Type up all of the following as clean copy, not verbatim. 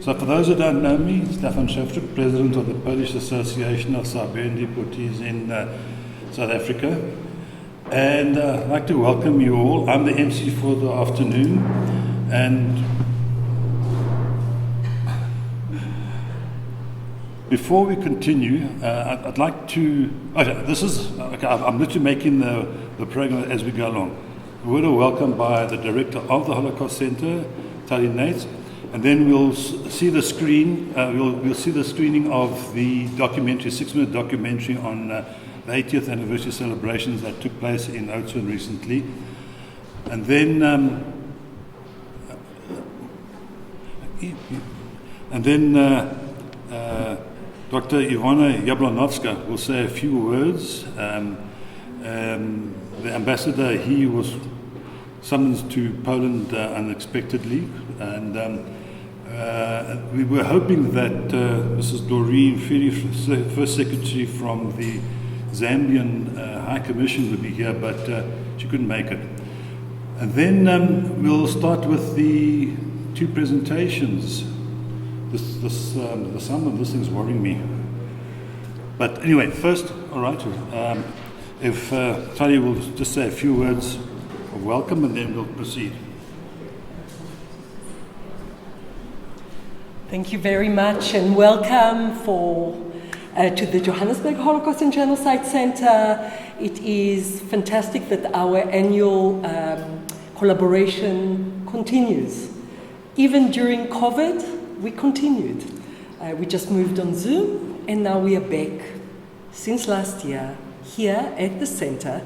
So for those who don't know me, Stefan Szewczyk, President of the Polish Association of Siberian Deportees in South Africa. And I'd like to welcome you all. I'm the MC for the afternoon. And before we continue, I'd like to, I'm literally making the program as we go along. We're welcomed by the director of the Holocaust Centre, Tali Nates. And then we'll see the screen. We'll see the screening of the documentary, 6-minute documentary on the 80th anniversary celebrations that took place in Oudtshoorn recently. And then, Dr. Ivana Jablonowska will say a few words. The ambassador, he was summoned to Poland unexpectedly, and we were hoping that Mrs. Doreen Ferry, First Secretary from the Zambian High Commission, would be here, but she couldn't make it. And then we'll start with the two presentations. The sound of this thing's worrying me. But anyway, first, all right, if Tali will just say a few words of welcome, and then we'll proceed. Thank you very much, and welcome to the Johannesburg Holocaust Genocide Centre. It is fantastic that our annual collaboration continues. Even during COVID, we continued. We just moved on Zoom, and now we are back since last year here at the centre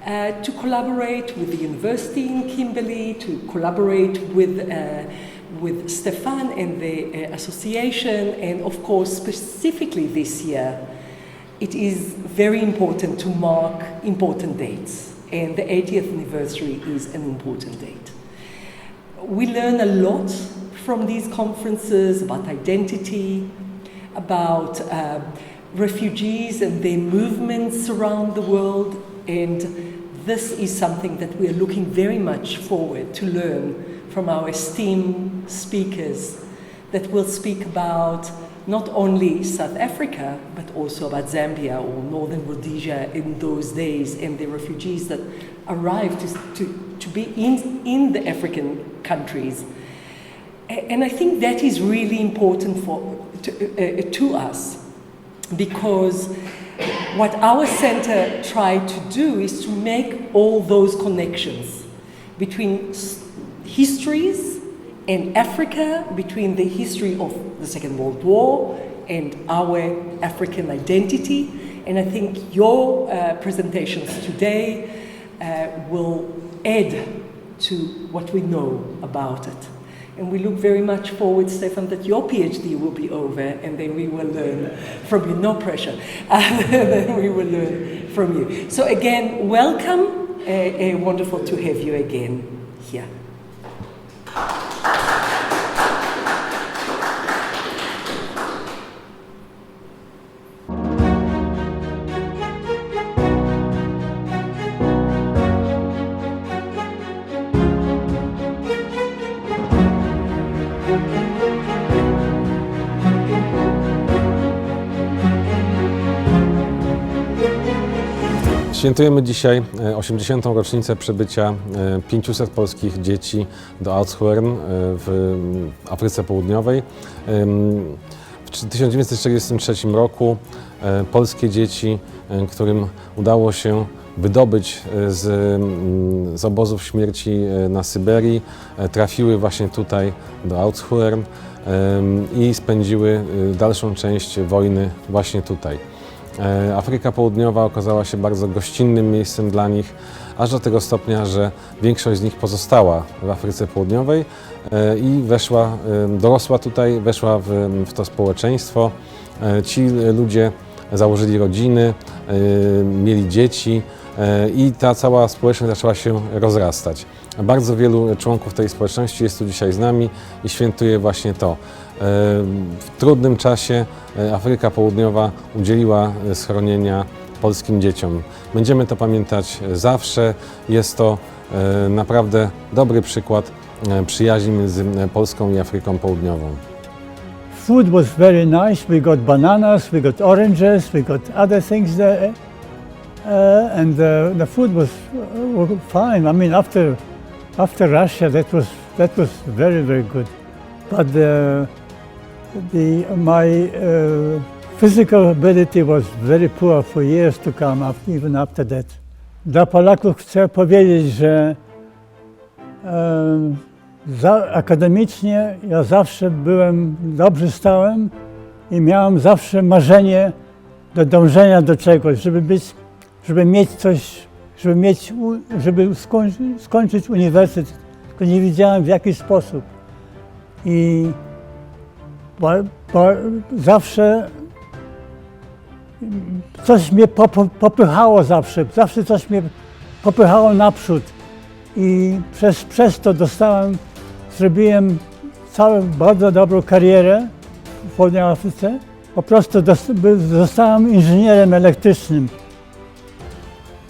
to collaborate with the university in Kimberley, to collaborate with Stefan and the association, and of course specifically this year it is very important to mark important dates, and the 80th anniversary is an important date. We learn a lot from these conferences about identity, about refugees and their movements around the world, and this is something that we are looking very much forward to learn from our esteemed speakers that will speak about not only South Africa, but also about Zambia or Northern Rhodesia in those days, and the refugees that arrived to be in the African countries. And I think that is really important to us, because what our center tried to do is to make all those connections between histories and Africa, between the history of the Second World War and our African identity. And I think your presentations today will add to what we know about it. And we look very much forward, Stefan, that your PhD will be over, and then we will learn from you. No pressure. Then we will learn from you. So again, welcome. Wonderful to have you again here. Świętujemy dzisiaj 80. rocznicę przybycia 500 polskich dzieci do Oudtshoorn w Afryce Południowej. W 1943 roku polskie dzieci, którym udało się wydobyć z obozów śmierci na Syberii, trafiły właśnie tutaj do Oudtshoorn i spędziły dalszą część wojny właśnie tutaj. Afryka Południowa okazała się bardzo gościnnym miejscem dla nich, aż do tego stopnia, że większość z nich pozostała w Afryce Południowej i dorosła tutaj, weszła w to społeczeństwo. Ci ludzie założyli rodziny, mieli dzieci i ta cała społeczność zaczęła się rozrastać. Bardzo wielu członków tej społeczności jest tu dzisiaj z nami i świętuje właśnie to. W trudnym czasie Afryka Południowa udzieliła schronienia polskim dzieciom. Będziemy to pamiętać zawsze. Jest to naprawdę dobry przykład przyjaźni między Polską i Afryką Południową. food was very nice. We got bananas, we got oranges, we got other things there. And the food was fine. I mean, after Russia, that was very, very good. But my physical ability was very poor for years to come, even after that. Dla Polaków chcę powiedzieć, że akademicznie ja zawsze dobrze stałem i miałem zawsze marzenie do dążenia do czegoś, żeby mieć coś, żeby skończyć uniwersytet, tylko nie wiedziałem w jaki sposób. I zawsze coś mnie popychało, zawsze coś mnie popychało naprzód. I przez to zrobiłem bardzo dobrą karierę w Południowej Afryce. Po prostu zostałem inżynierem elektrycznym.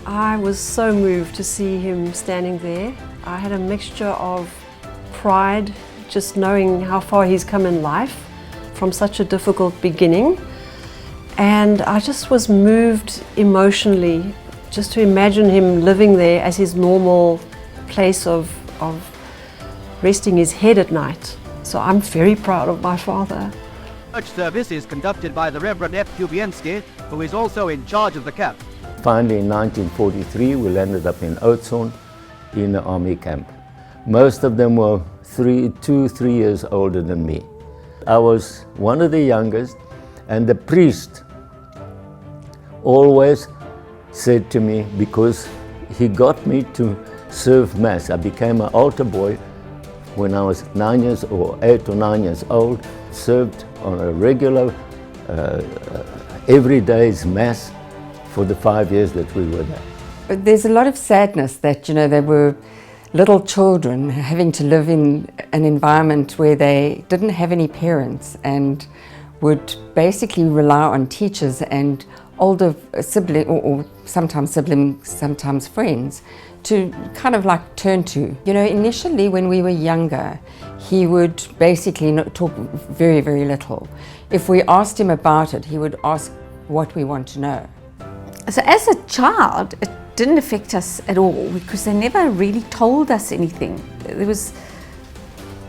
I was so moved to see him standing there. I had a mixture of pride, just knowing how far he's come in life from such a difficult beginning. And I just was moved emotionally just to imagine him living there as his normal place of resting his head at night. So I'm very proud of my father. Church service is conducted by the Reverend F. Kubienski, who is also in charge of the camp. Finally, in 1943, we landed up in Oudtshoorn in an army camp. Most of them were 3 years older than me. I was one of the youngest, and the priest always said to me, because he got me to serve Mass. I became an altar boy when I was 8 or 9 years old, served on a regular, every day's Mass for the 5 years that we were there. There's a lot of sadness that, there were little children having to live in an environment where they didn't have any parents and would basically rely on teachers and older siblings, or sometimes siblings, sometimes friends, to kind of like turn to. Initially when we were younger, he would basically talk very, very little. If we asked him about it, he would ask what we want to know. So as a child, it didn't affect us at all because they never really told us anything.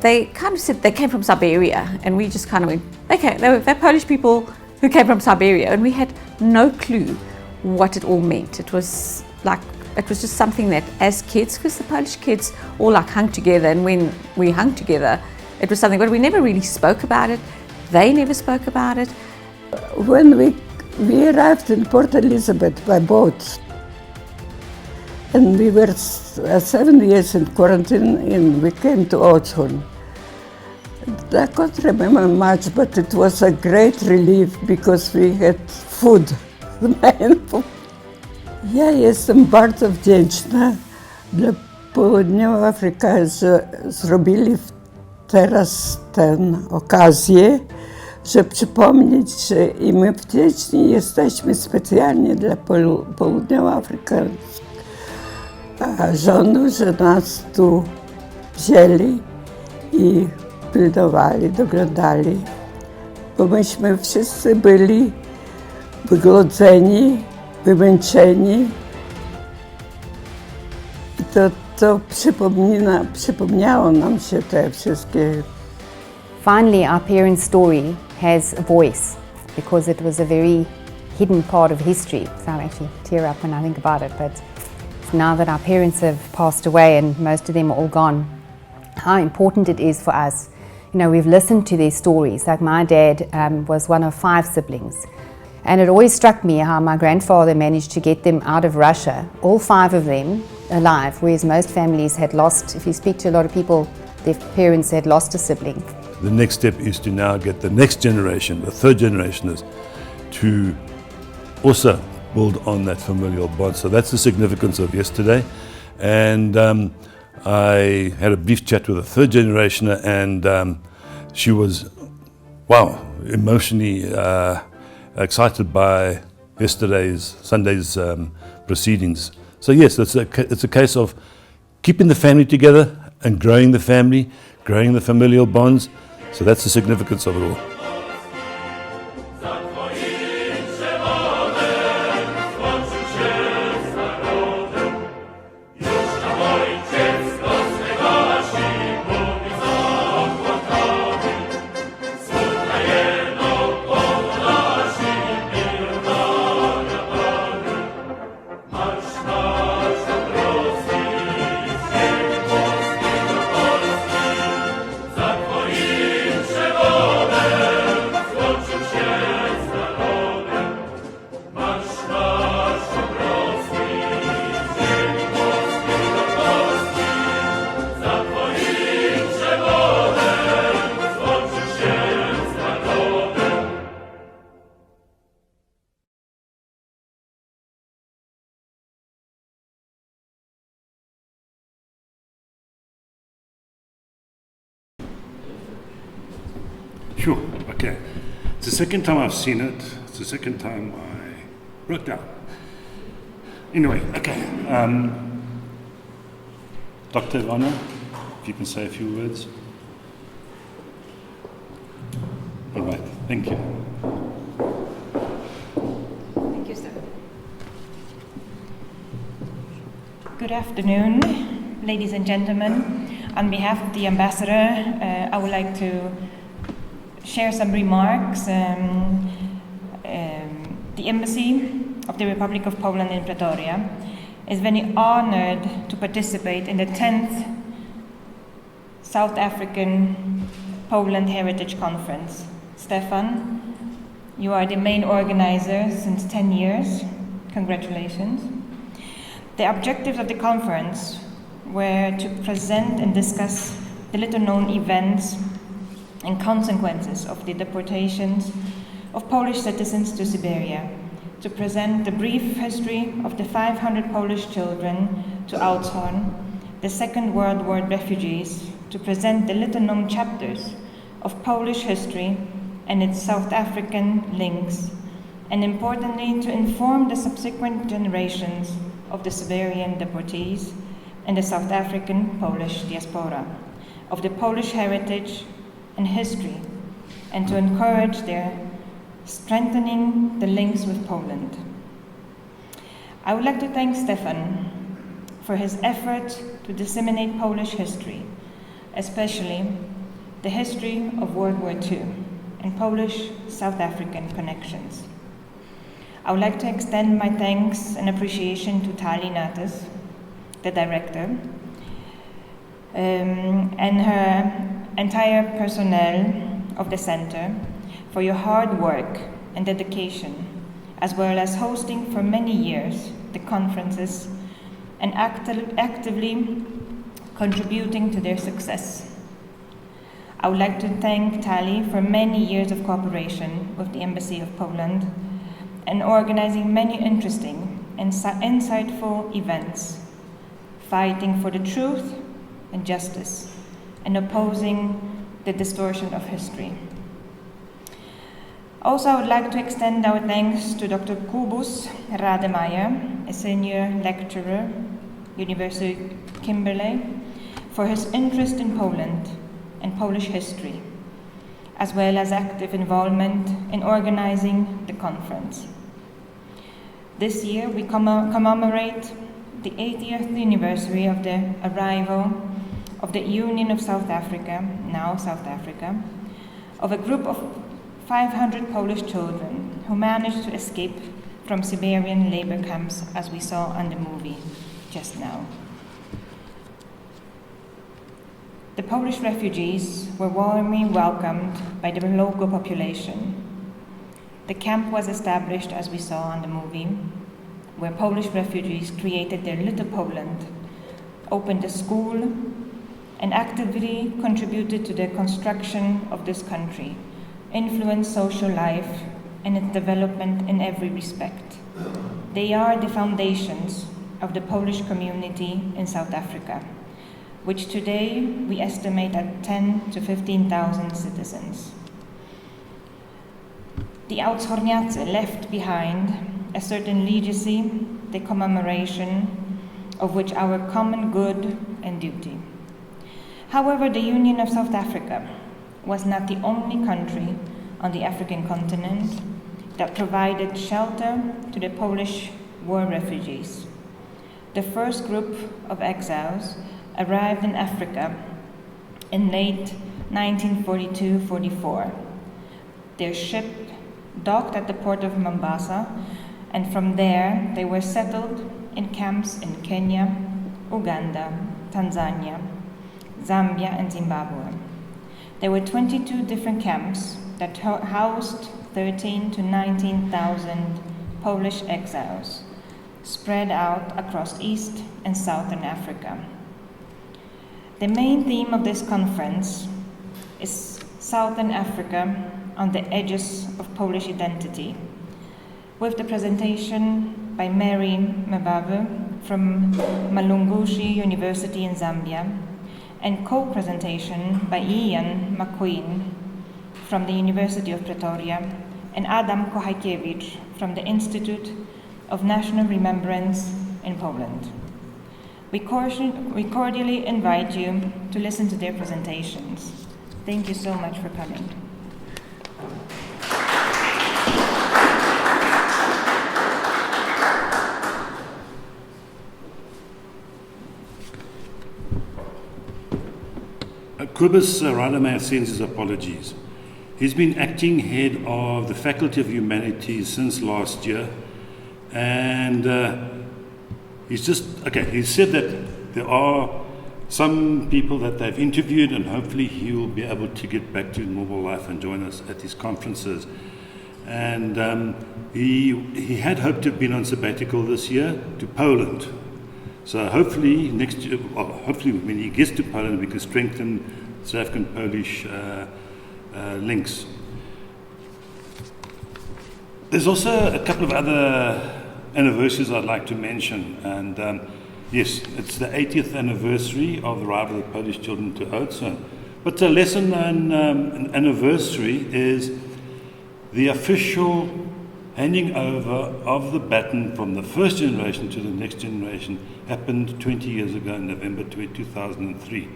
They kind of said they came from Siberia, and we just kind of went, okay, they're Polish people who came from Siberia, and we had no clue what it all meant. It was just something that as kids, because the Polish kids all hung together, and when we hung together, it was something, but we never really spoke about it. They never spoke about it. When we arrived in Port Elizabeth by boat, and we were 7 years in quarantine, and we came to Oudtshoorn. I can't remember much, but it was a great relief because we had food. Ja jestem bardzo wdzięczna dla Południowej Afryki, że zrobili teraz tę okazję, żeby przypomnieć, że i my wdzięczni jesteśmy specjalnie dla południowoafrykańskiego rządu, że nas tu wzięli i pilnowali, doglądali, bo myśmy wszyscy byli wygłodzeni, wymęczeni i to przypomniało nam się te wszystkie. Finally, our parents' story has a voice because it was a very hidden part of history. So I actually tear up when I think about it, but now that our parents have passed away and most of them are all gone, how important it is for us. We've listened to their stories. Like my dad was one of 5 siblings. And it always struck me how my grandfather managed to get them out of Russia, all 5 of them alive, whereas most families had lost, if you speak to a lot of people, their parents had lost a sibling. The next step is to now get the next generation, the third generationers, to also build on that familial bond. So that's the significance of yesterday. And I had a brief chat with a third generationer, and she was, emotionally excited by Sunday's proceedings. So yes, it's a case of keeping the family together and growing the family, growing the familial bonds. So that's the significance of it all. Phew, okay. It's the second time I've seen it. It's the second time I wrote down. Anyway, okay. Dr. Ivana, if you can say a few words. All right, thank you. Thank you, sir. Good afternoon, ladies and gentlemen. On behalf of the ambassador, I would like to share some remarks. The Embassy of the Republic of Poland in Pretoria is very honored to participate in the 10th South African Poland Heritage Conference. Stefan, you are the main organizer since 10 years. Congratulations. The objectives of the conference were to present and discuss the little-known events and consequences of the deportations of Polish citizens to Siberia, to present the brief history of the 500 Polish children to Auschwitz, the Second World War refugees, to present the little-known chapters of Polish history and its South African links, and importantly, to inform the subsequent generations of the Siberian deportees and the South African Polish diaspora, of the Polish heritage and history, and to encourage their strengthening the links with Poland. I would like to thank Stefan for his effort to disseminate Polish history, especially the history of World War II and Polish-South African connections. I would like to extend my thanks and appreciation to Tali Nates, the director, and her entire personnel of the center for your hard work and dedication, as well as hosting for many years the conferences and actively contributing to their success. I would like to thank Tali for many years of cooperation with the Embassy of Poland and organizing many interesting and insightful events, fighting for the truth and justice, and opposing the distortion of history. Also, I would like to extend our thanks to Dr. Kubus Rademeyer, a senior lecturer, University of Kimberley, for his interest in Poland and Polish history, as well as active involvement in organizing the conference. This year, we commemorate the 80th anniversary of the arrival of the Union of South Africa, now South Africa, of a group of 500 Polish children who managed to escape from Siberian labor camps, as we saw on the movie just now. The Polish refugees were warmly welcomed by the local population. The camp was established, as we saw on the movie, where Polish refugees created their little Poland, opened a school, and actively contributed to the construction of this country, influenced social life and its development in every respect. They are the foundations of the Polish community in South Africa, which today we estimate at 10 to 15,000 citizens. The Auschwitz left behind a certain legacy, the commemoration of which our common good and duty. However, the Union of South Africa was not the only country on the African continent that provided shelter to the Polish war refugees. The first group of exiles arrived in Africa in late 1942-44. Their ship docked at the port of Mombasa, and from there they were settled in camps in Kenya, Uganda, Tanzania, Zambia, and Zimbabwe. There were 22 different camps that housed 13 to 19,000 Polish exiles, spread out across East and Southern Africa. The main theme of this conference is Southern Africa on the edges of Polish identity, with the presentation by Mary Mbewe from Mulungushi University in Zambia, and co-presentation by Macqueen from the University of Pretoria, and Adam Kochajkiewicz from the Institute of National Remembrance in Poland. We cordially invite you to listen to their presentations. Thank you so much for coming. Kobus Rademacher sends his apologies. He's been acting head of the Faculty of Humanities since last year, and he said that there are some people that they've interviewed, and hopefully he will be able to get back to normal life and join us at his conferences. And he had hoped to have been on sabbatical this year to Poland. So hopefully next year, hopefully when he gets to Poland, we can strengthen South African Polish links. There's also a couple of other anniversaries I'd like to mention, and yes, it's the 80th anniversary of the arrival of Polish children to Oudtshoorn. But a lesser known anniversary is the official handing over of the baton from the first generation to the next generation happened 20 years ago in November 2003.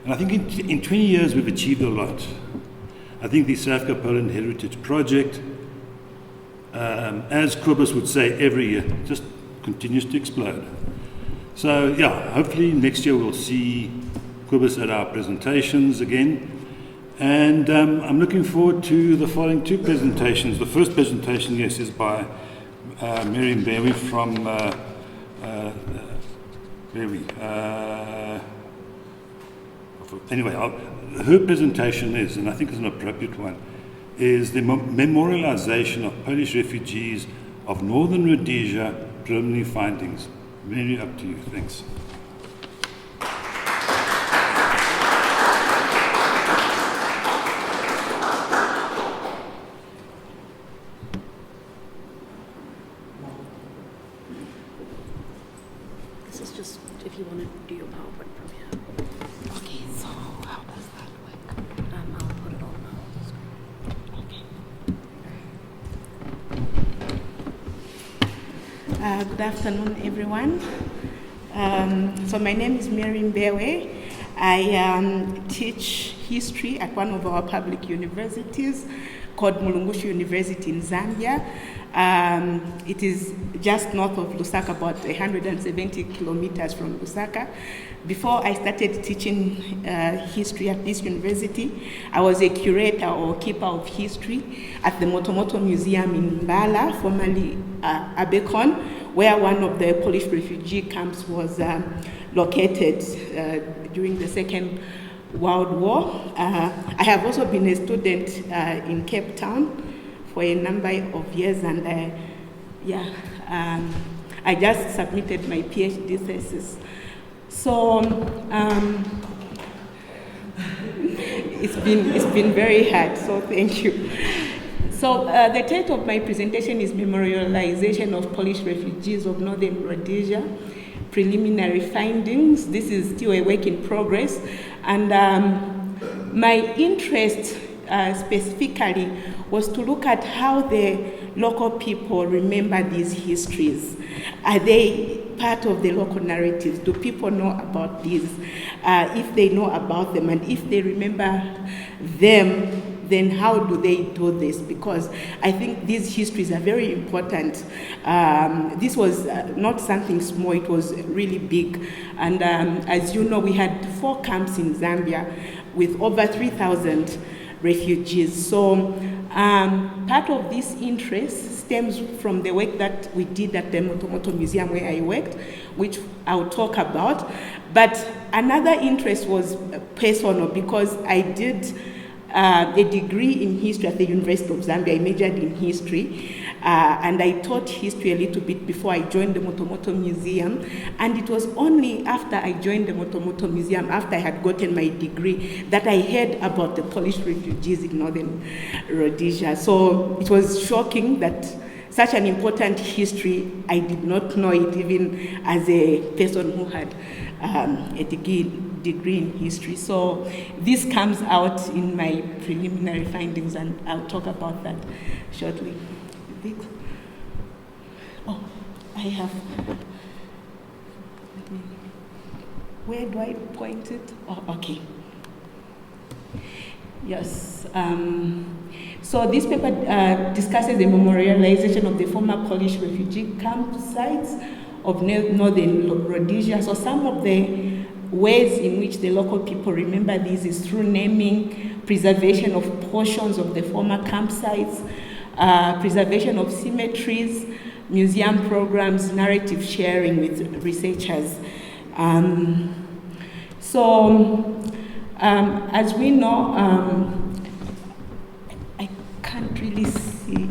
And I think in 20 years we've achieved a lot. I think the South Africa Poland Heritage Project, as Kobus would say every year, just continues to explode. So yeah, hopefully next year we'll see Kobus at our presentations again. And I'm looking forward to the following two presentations. The first presentation, yes, is by Mary Mbewe from anyway, her presentation is, and I think it's an appropriate one, is the memorialization of Polish refugees of Northern Rhodesia, preliminary findings. Mary, up to you. Thanks. This is just if you want to do your PowerPoint from here. Okay, so how does that work? I'll put it on the screen. Okay. Good afternoon, everyone. So my name is Mary Mbewe. I teach history at one of our public universities called Mulungushi University in Zambia. It is just north of Lusaka, about 170 kilometers from Lusaka. Before I started teaching history at this university, I was a curator or keeper of history at the Motomoto Museum in Mbala, formerly Abekon, where one of the Polish refugee camps was located during the Second World War. I have also been a student in Cape Town for a number of years, and I just submitted my PhD thesis. So it's been very hard, so thank you. So the title of my presentation is Memorialization of Polish Refugees of Northern Rhodesia, Preliminary Findings. This is still a work in progress, and my interest specifically was to look at how the local people remember these histories. Are they part of the local narratives? Do people know about these? If they know about them and if they remember them, then how do they do this? Because I think these histories are very important. This was not something small, it was really big. And as you know, we had 4 camps in Zambia with over 3,000 refugees. So part of this interest stems from the work that we did at the Motomoto Museum where I worked, which I'll talk about. But another interest was personal because I did a degree in history at the University of Zambia. I majored in history, and I taught history a little bit before I joined the Motomoto Museum. And it was only after I joined the Motomoto Museum, after I had gotten my degree, that I heard about the Polish refugees in Northern Rhodesia. So it was shocking that such an important history, I did not know it even as a person who had a degree degree in history. So this comes out in my preliminary findings, and I'll talk about that shortly. Oh, I have. Where do I point it? Oh, okay. Yes. So this paper discusses the memorialization of the former Polish refugee campsites of northern Rhodesia. So some of the ways in which the local people remember this is through naming, preservation of portions of the former campsites, preservation of cemeteries, museum programs, narrative sharing with researchers. As we know, I can't really see.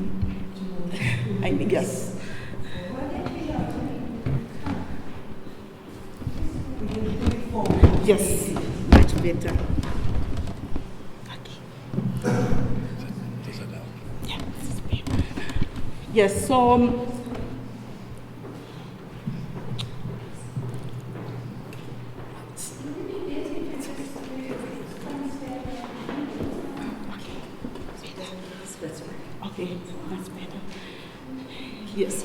I guess. Yes, much better. Okay. Yeah, this is better. Yes, so. Okay, that's better. Yes.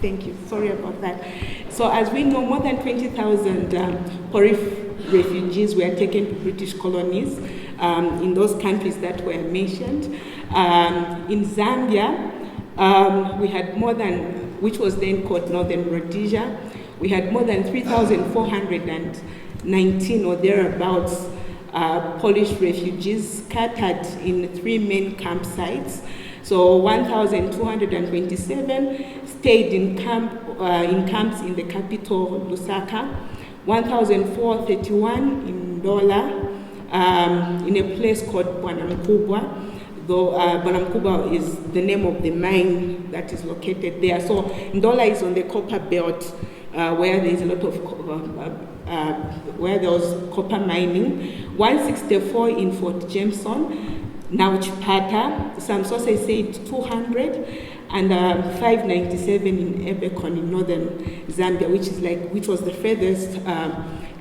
Thank you. Sorry about that. So as we know, more than 20,000 Polish refugees were taken to British colonies in those countries that were mentioned. In Zambia, we had more than, which was then called Northern Rhodesia, we had more than 3,419 or thereabouts Polish refugees scattered in 3 main campsites. So 1,227 stayed in camps in the capital, Lusaka, 1,431 in Ndola, in a place called Bwanamkubwa, though Bwanamkubwa is the name of the mine that is located there. So Ndola is on the copper belt, where there is a lot of where there was copper mining. 164 in Fort Jameson, now Chipata. Some sources say 200, and 597 in Ebekon in northern Zambia, which was the furthest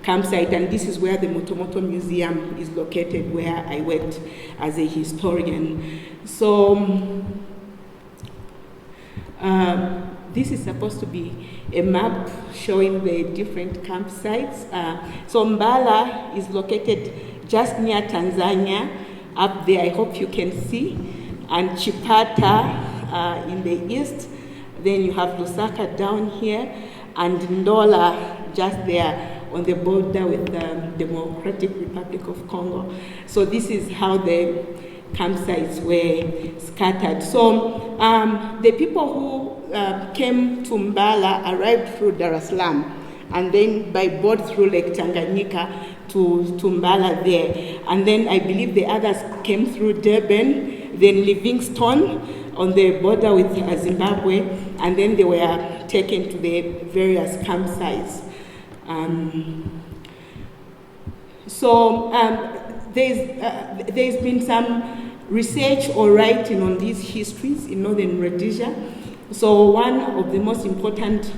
campsite, and this is where the Motomoto Museum is located, where I worked as a historian. So this is supposed to be a map showing the different campsites. So Mbala is located just near Tanzania, up there, I hope you can see, and Chipata in the east. Then you have Lusaka down here, and Ndola just there on the border with the Democratic Republic of Congo. So this is how the campsites were scattered. So the people who came to Mbala arrived through Dar es Salaam, and then by boat through Lake Tanganyika to Mbala there. And then I believe the others came through Durban, then Livingstone on the border with Zimbabwe, and then they were taken to the various campsites. There's been some research or writing on these histories in northern Rhodesia. So one of the most important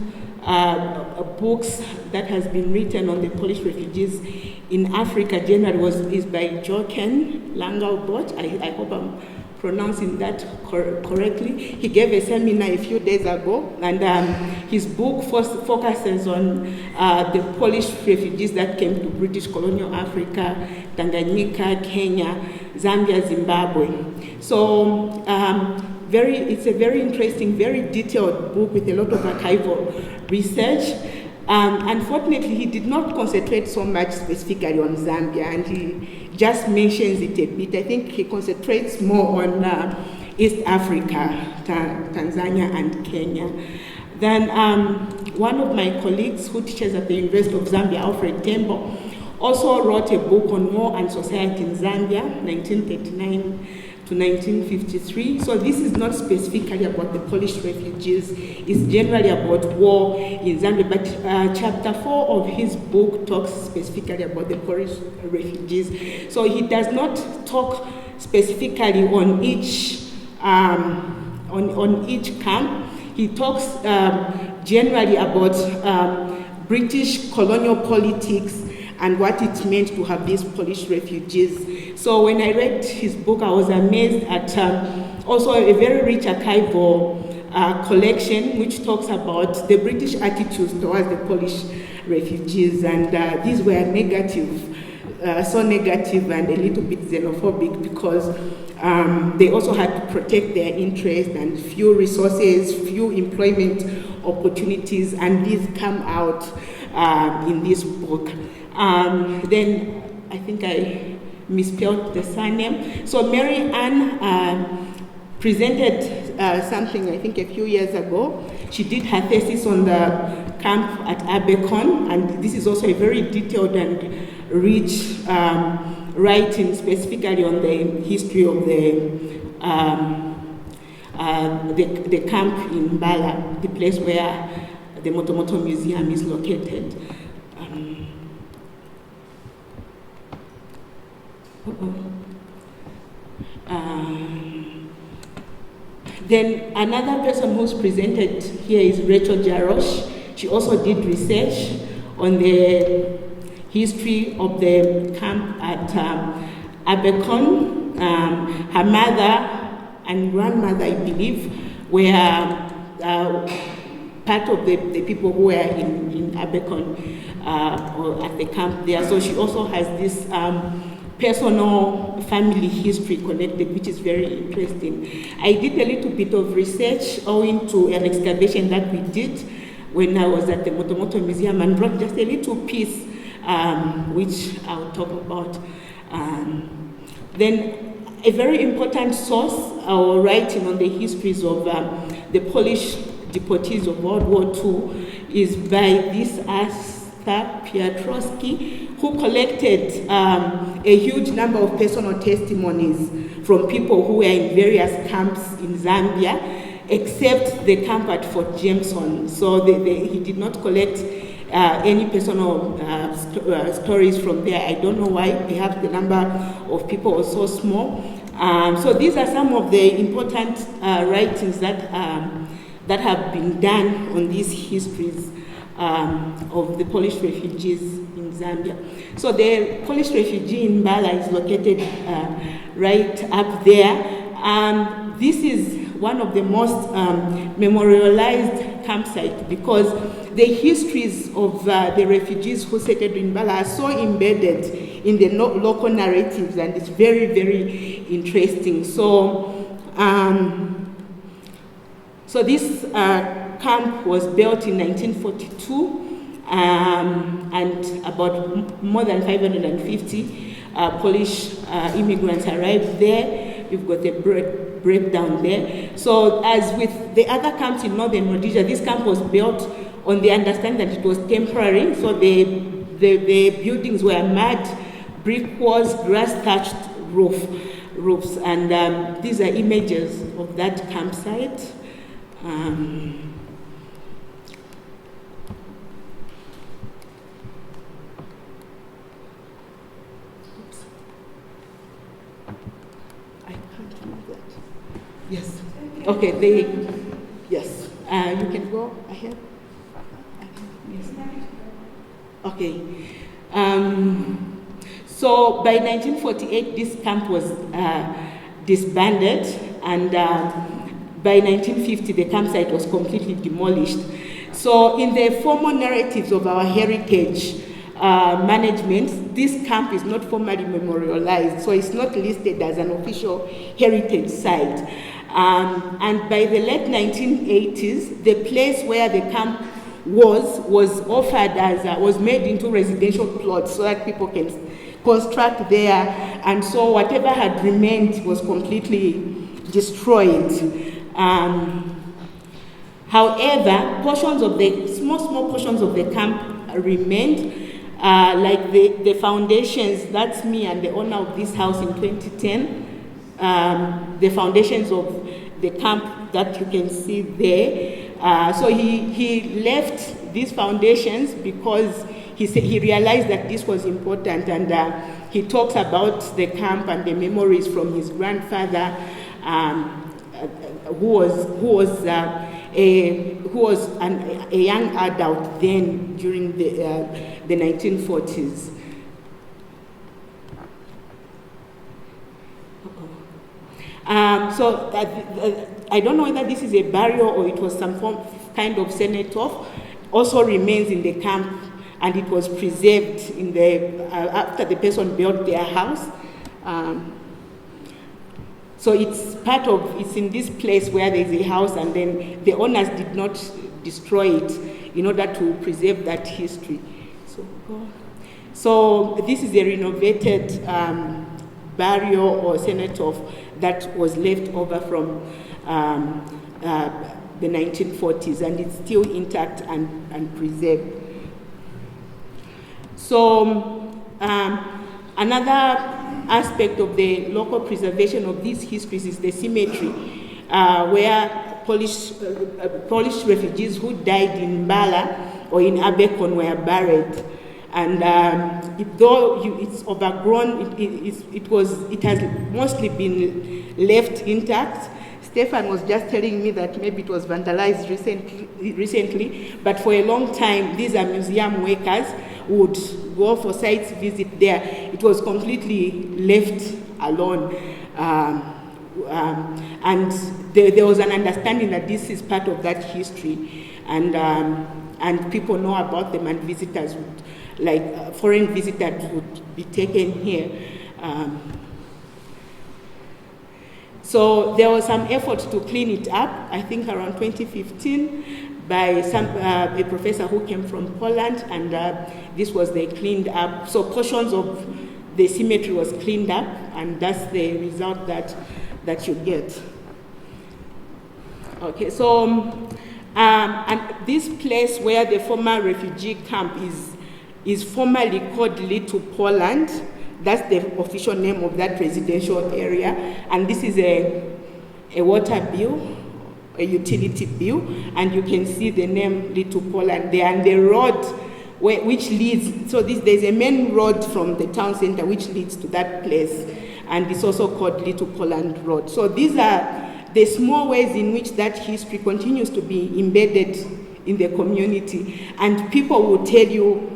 books that has been written on the Polish refugees in Africa generally is by Jochen Langalbot. I hope I'm pronouncing that correctly. He gave a seminar a few days ago, and his book focuses on the Polish refugees that came to British colonial Africa, Tanganyika, Kenya, Zambia, Zimbabwe. So it's a very interesting, very detailed book with a lot of archival research. Unfortunately, he did not concentrate so much specifically on Zambia, and he just mentions it a bit. I think he concentrates more on East Africa, Tanzania and Kenya. Then one of my colleagues who teaches at the University of Zambia, Alfred Tembo, also wrote a book on war and society in Zambia, 1939 to 1953. So this is not specifically about the Polish refugees, it's generally about war in Zambia, but chapter 4 of his book talks specifically about the Polish refugees. So he does not talk specifically on each camp. He talks generally about British colonial politics and what it meant to have these Polish refugees. So when I read his book, I was amazed at also a very rich archival collection which talks about the British attitudes towards the Polish refugees, and these were negative, so negative and a little bit xenophobic, because they also had to protect their interests and few resources, few employment opportunities, and these come out in this book. Then I think I misspelled the surname. So Mary Ann presented something, I think, a few years ago. She did her thesis on the camp at Abercorn, and this is also a very detailed and rich writing specifically on the history of the camp in Mbala, the place where the Motomoto Museum is located. Then another person who's presented here is Rachel Jarosh. She also did research on the history of the camp at Abercorn. Her mother and grandmother, I believe, were part of the people who were in Abercorn or at the camp there. So she also has this personal family history connected, which is very interesting. I did a little bit of research owing to an excavation that we did when I was at the Motomoto Museum, and brought just a little piece which I'll talk about. Then a very important source or writing on the histories of the Polish deportees of World War II is by this Arthur Piotrowski, who collected a huge number of personal testimonies from people who were in various camps in Zambia, except the camp at Fort Jameson. So he did not collect any personal stories from there. I don't know why. Perhaps the number of people was so small. So these are some of the important writings that have been done on these histories of the Polish refugees in Zambia. So the Polish refugee in Mbala is located right up there. This is one of the most memorialized campsites, because the histories of the refugees who settled in Mbala are so embedded in the local narratives, and it's very, very interesting. So, so this camp was built in 1942, and about more than 550 Polish immigrants arrived there. You've got a breakdown there. So as with the other camps in northern Rhodesia, this camp was built on the understanding that it was temporary. So the buildings were mud, brick walls, grass-thatched roofs, and these are images of that campsite. Yes. Okay. Yes. You can go ahead. Yes. Okay. So by 1948, this camp was disbanded, and by 1950, the campsite was completely demolished. So in the formal narratives of our heritage management, this camp is not formally memorialized, so it's not listed as an official heritage site. And by the late 1980s, the place where the camp was offered as was made into residential plots so that people can construct there, and so whatever had remained was completely destroyed. However, portions of the small portions of the camp remained, like the foundations. That's me and the owner of this house in 2010. The foundations of the camp that you can see there. So he left these foundations because he realized that this was important, and he talks about the camp and the memories from his grandfather, who was a young adult then during the 1940s. I don't know whether this is a burial or it was some kind of send-off, also remains in the camp, and it was preserved in after the person built their house. So it's in this place where there's a house, and then the owners did not destroy it in order to preserve that history. So this is a renovated burial or send-off that was left over from the 1940s, and it's still intact and preserved. So another aspect of the local preservation of these histories is the cemetery, where Polish refugees who died in Mbala or in Abekon were buried. And though it's overgrown, it has mostly been left intact. Stefan was just telling me that maybe it was vandalized recently, but for a long time, these are museum workers who would go for site visit there. It was completely left alone. And there was an understanding that this is part of that history, and people know about them, and visitors would, foreign visitors would be taken here. So there was some effort to clean it up, I think around 2015, by a professor who came from Poland, and this was the cleaned up. So portions of the cemetery was cleaned up, and that's the result that you get. Okay, so and this place where the former refugee camp is formally called Little Poland. That's the official name of that residential area, and this is a water bill, a utility bill, and you can see the name Little Poland there, and the road which leads, so there's a main road from the town center which leads to that place, and it's also called Little Poland Road. So these are the small ways in which that history continues to be embedded in the community, and people will tell you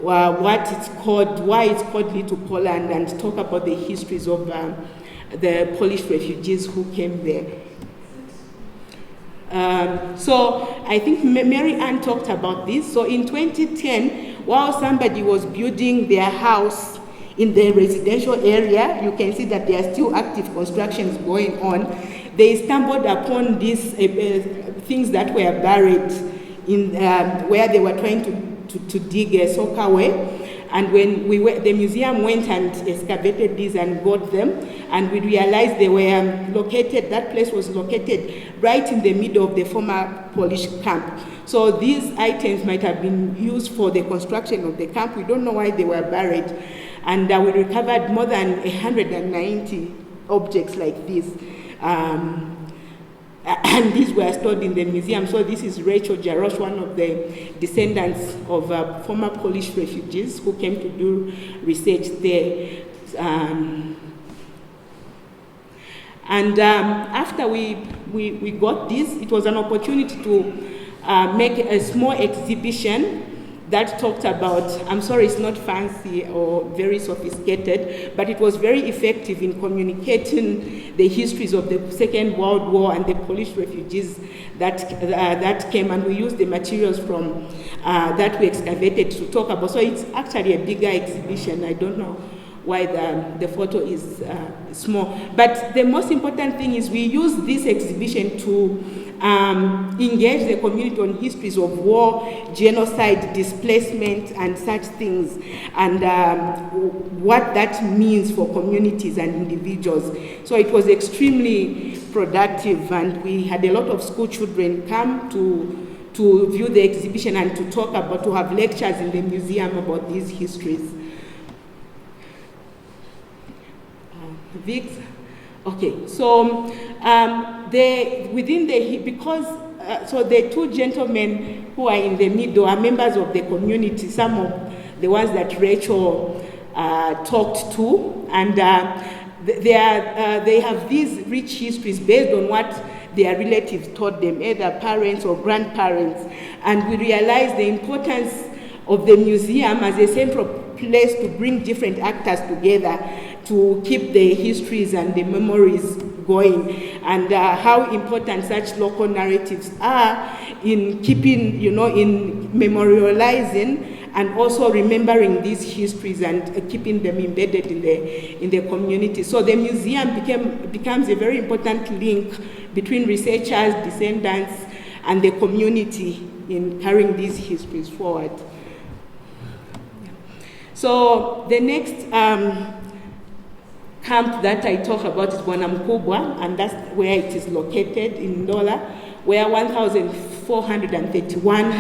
what it's called, why it's called Little Poland, and talk about the histories of the Polish refugees who came there. So I think Mary Ann talked about this. So in 2010, while somebody was building their house in the residential area, you can see that there are still active constructions going on. They stumbled upon these things that were buried in where they were trying to dig a soakaway, and when the museum went and excavated these and got them, and we realized they were located, that place was located right in the middle of the former Polish camp. So these items might have been used for the construction of the camp. We don't know why they were buried, and we recovered more than 190 objects like this. And these were stored in the museum. So this is Rachel Jarosz, one of the descendants of former Polish refugees who came to do research there. After we got this, it was an opportunity to make a small exhibition that talked about, I'm sorry, it's not fancy or very sophisticated, but it was very effective in communicating the histories of the Second World War and the Polish refugees that came, and we used the materials from that we excavated to talk about. So it's actually a bigger exhibition. I don't know why the photo is small. But the most important thing is we use this exhibition to engage the community on histories of war, genocide, displacement, and such things, and what that means for communities and individuals. So it was extremely productive, and we had a lot of school children come to view the exhibition and to talk about, to have lectures in the museum about these histories. Okay, so so the two gentlemen who are in the middle are members of the community, some of the ones that Rachel talked to, and they have these rich histories based on what their relatives taught them, either parents or grandparents, and we realized the importance of the museum as a central place to bring different actors together to keep the histories and the memories going, and how important such local narratives are in keeping, in memorializing and also remembering these histories and keeping them embedded in the community. So the museum becomes a very important link between researchers, descendants, and the community in carrying these histories forward. So the next camp that I talk about is Bwanamkubwa, and that's where it is located in Ndola, where 1,431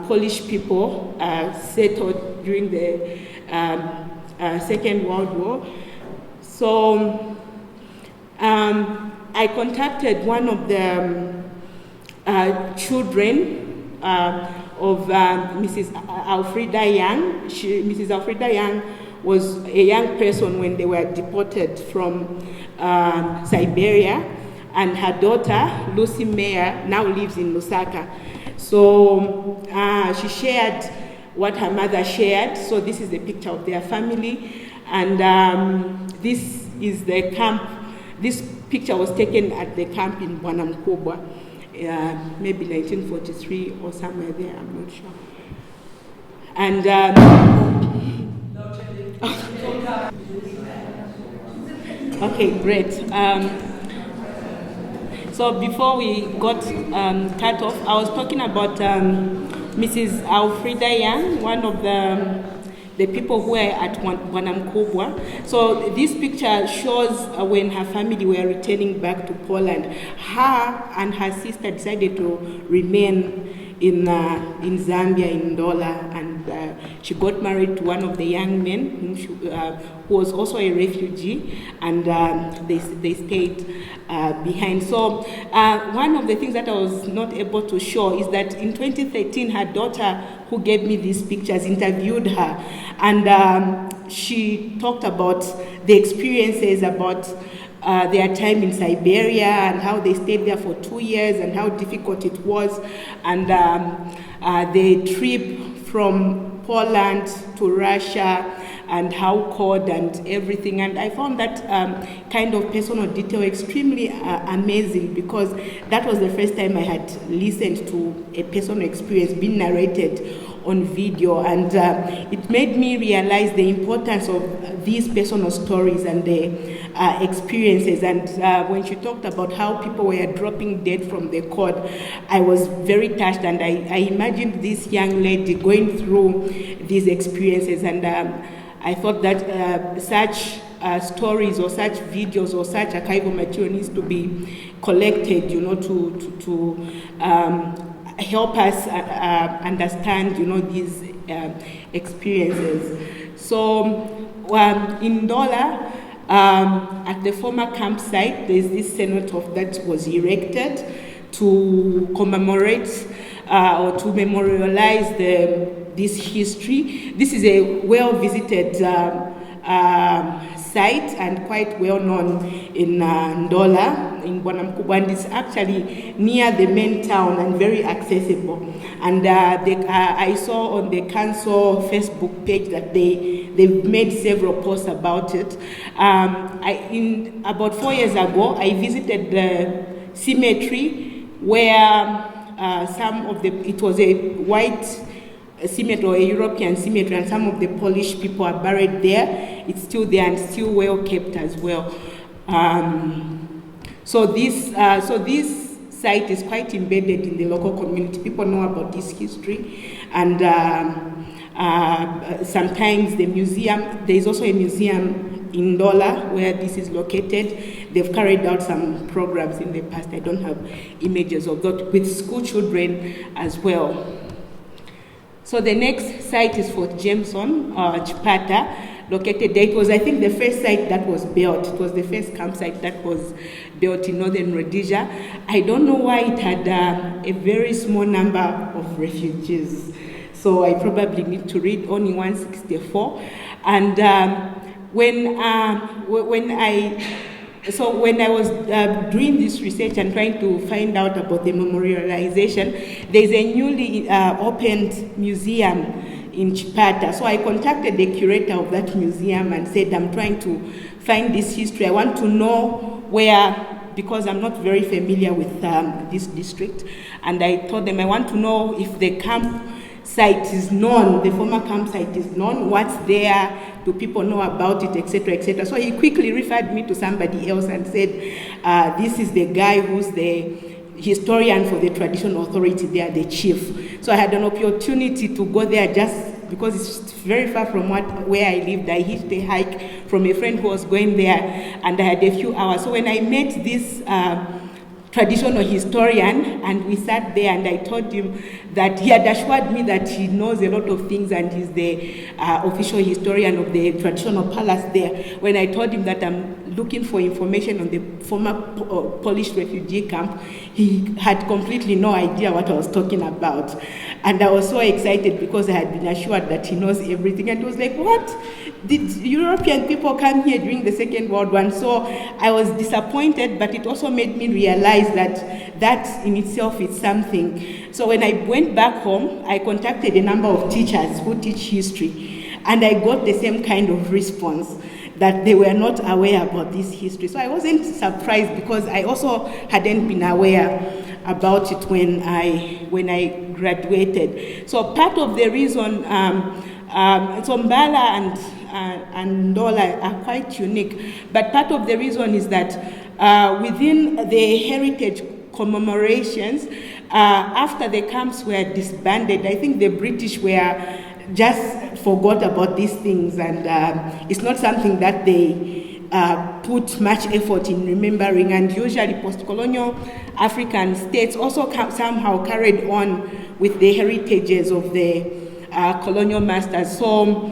Polish people settled during the Second World War. So I contacted one of the children of Mrs. Alfreda Young. Mrs. Alfreda Young was a young person when they were deported from Siberia, and her daughter, Lucy Meyer, now lives in Lusaka. So she shared what her mother shared. So this is the picture of their family, and this is the camp. This picture was taken at the camp in Bwanamkubwa, maybe 1943 or somewhere there, I'm not sure. And okay, great. So before we got cut off, I was talking about Mrs. Alfreda Young, one of the people who were at Bwanamkubwa. So this picture shows when her family were returning back to Poland. Her and her sister decided to remain in Zambia, in Ndola, and she got married to one of the young men who was also a refugee, and they stayed behind. So one of the things that I was not able to show is that in 2013, her daughter, who gave me these pictures, interviewed her, and she talked about the experiences about their time in Siberia and how they stayed there for 2 years and how difficult it was, and the trip from Poland to Russia and how cold and everything. And I found that kind of personal detail extremely amazing, because that was the first time I had listened to a personal experience being narrated on video, and it made me realize the importance of these personal stories and the experiences. And when she talked about how people were dropping dead from the cold, I was very touched, and I imagined this young lady going through these experiences, and I thought that such stories or such videos or such archival material needs to be collected, to help us understand, these experiences. So in Ndola, at the former campsite, there's this cenotaph that was erected to commemorate or to memorialize this history. This is a well-visited site and quite well known in Ndola, in Bwanamkubwa, and it's actually near the main town and very accessible. And I saw on the council Facebook page that they've made several posts about it. About 4 years ago, I visited the cemetery where it was a white cemetery or a European cemetery, and some of the Polish people are buried there. It's still there and still well kept as well. So this site is quite embedded in the local community. People know about this history, and sometimes the museum. There is also a museum in Ndola where this is located. They've carried out some programs in the past. I don't have images of that, with school children as well. So the next site is Fort Jameson, Chipata, located there. It was, I think, the first site that was built. It was the first campsite that was built in northern Rhodesia. I don't know why it had a very small number of refugees. So I probably need to read only 164. And when I was doing this research and trying to find out about the memorialization, there's a newly opened museum in Chipata. So I contacted the curator of that museum and said, I'm trying to find this history. I want to know because I'm not very familiar with this district, and I told them I want to know if the campsite is known, the former campsite is known, what's there, do people know about it, etc., etc. So he quickly referred me to somebody else and said, this is the guy who's the historian for the traditional authority there, the chief. So I had an opportunity to go there just because it's very far from where I lived. I hitched a hike from a friend who was going there, and I had a few hours. So when I met this traditional historian, and we sat there, and I told him that he had assured me that he knows a lot of things and he's the official historian of the traditional palace there. When I told him that I'm looking for information on the former Polish refugee camp, he had completely no idea what I was talking about. And I was so excited because I had been assured that he knows everything. And he was like, what? Did European people come here during the Second World War? And so I was disappointed, but it also made me realize that that in itself is something. So when I went back home, I contacted a number of teachers who teach history, and I got the same kind of response, that they were not aware about this history. So I wasn't surprised because I also hadn't been aware about it when I graduated. So part of the reason, so Mbala and Ndola are quite unique, but part of the reason is that within the heritage commemorations, after the camps were disbanded, I think the British were just forgot about these things, and it's not something that they put much effort in remembering. And usually post-colonial African states also somehow carried on with the heritages of the colonial masters. So,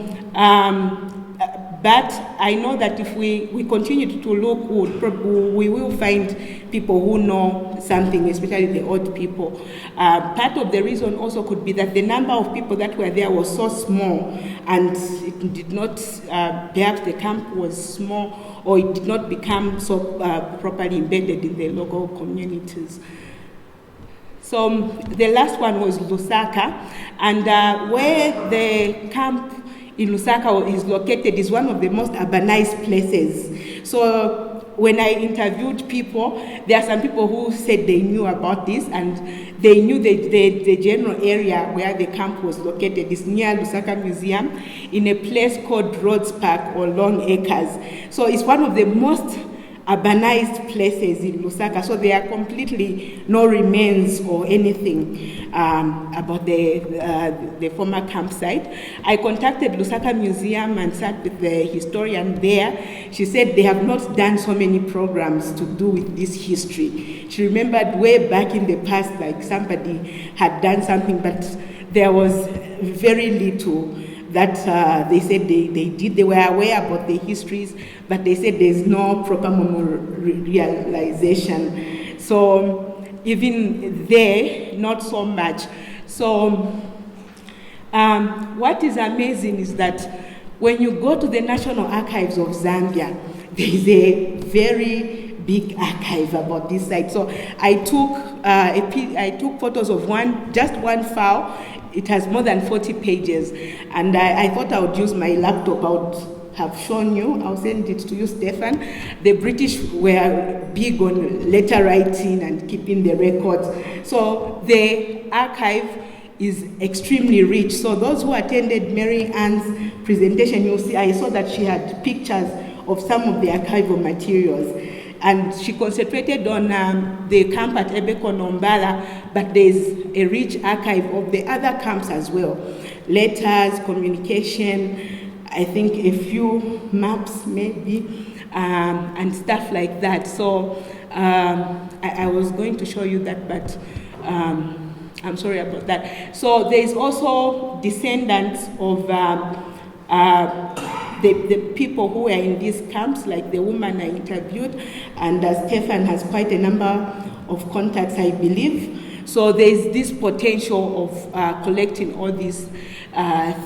but I know that if we continue to look, we will find people who know something, especially the old people. Part of the reason also could be that the number of people that were there was so small, and it did not, perhaps the camp was small, or it did not become so properly embedded in the local communities. So the last one was Lusaka, and where the camp in Lusaka is located is one of the most urbanized places. So when I interviewed people, there are some people who said they knew about this, and they knew the general area where the camp was located is near Lusaka Museum in a place called Rhodes Park or Long Acres. So it's one of the most urbanized places in Lusaka, so there are completely no remains or anything about the former campsite. I contacted Lusaka Museum and sat with the historian there. She said they have not done so many programs to do with this history. She remembered way back in the past, like somebody had done something, but there was very little that they said they did. They were aware about the histories, but they said there's no proper memorialization. So even there, not so much. So what is amazing is that when you go to the National Archives of Zambia, there is a very big archive about this site. So I took photos of just one file. It has more than 40 pages, and I thought I would use my laptop. I would have shown you. I'll send it to you, Stefan. The British were big on letter writing and keeping the records. So the archive is extremely rich. So those who attended Mary Ann's presentation, you'll see, I saw that she had pictures of some of the archival materials. And she concentrated on the camp at Ebeko-Nombala, but there's a rich archive of the other camps as well. Letters, communication, I think a few maps maybe, and stuff like that. So I was going to show you that, but I'm sorry about that. So there's also descendants of the people who were in these camps, like the woman I interviewed, and Stefan has quite a number of contacts, I believe. So there's this potential of collecting all these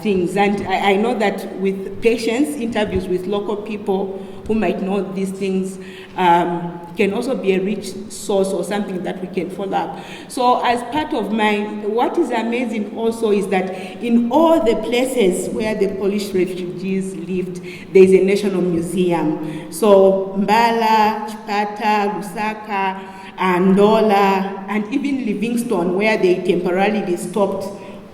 things. And I know that with patients, interviews with local people who might know these things can also be a rich source or something that we can follow up. So as part of what is amazing also is that in all the places where the Polish refugees lived, there is a national museum. So Mbala, Chipata, Lusaka, Ndola, and even Livingstone, where they temporarily stopped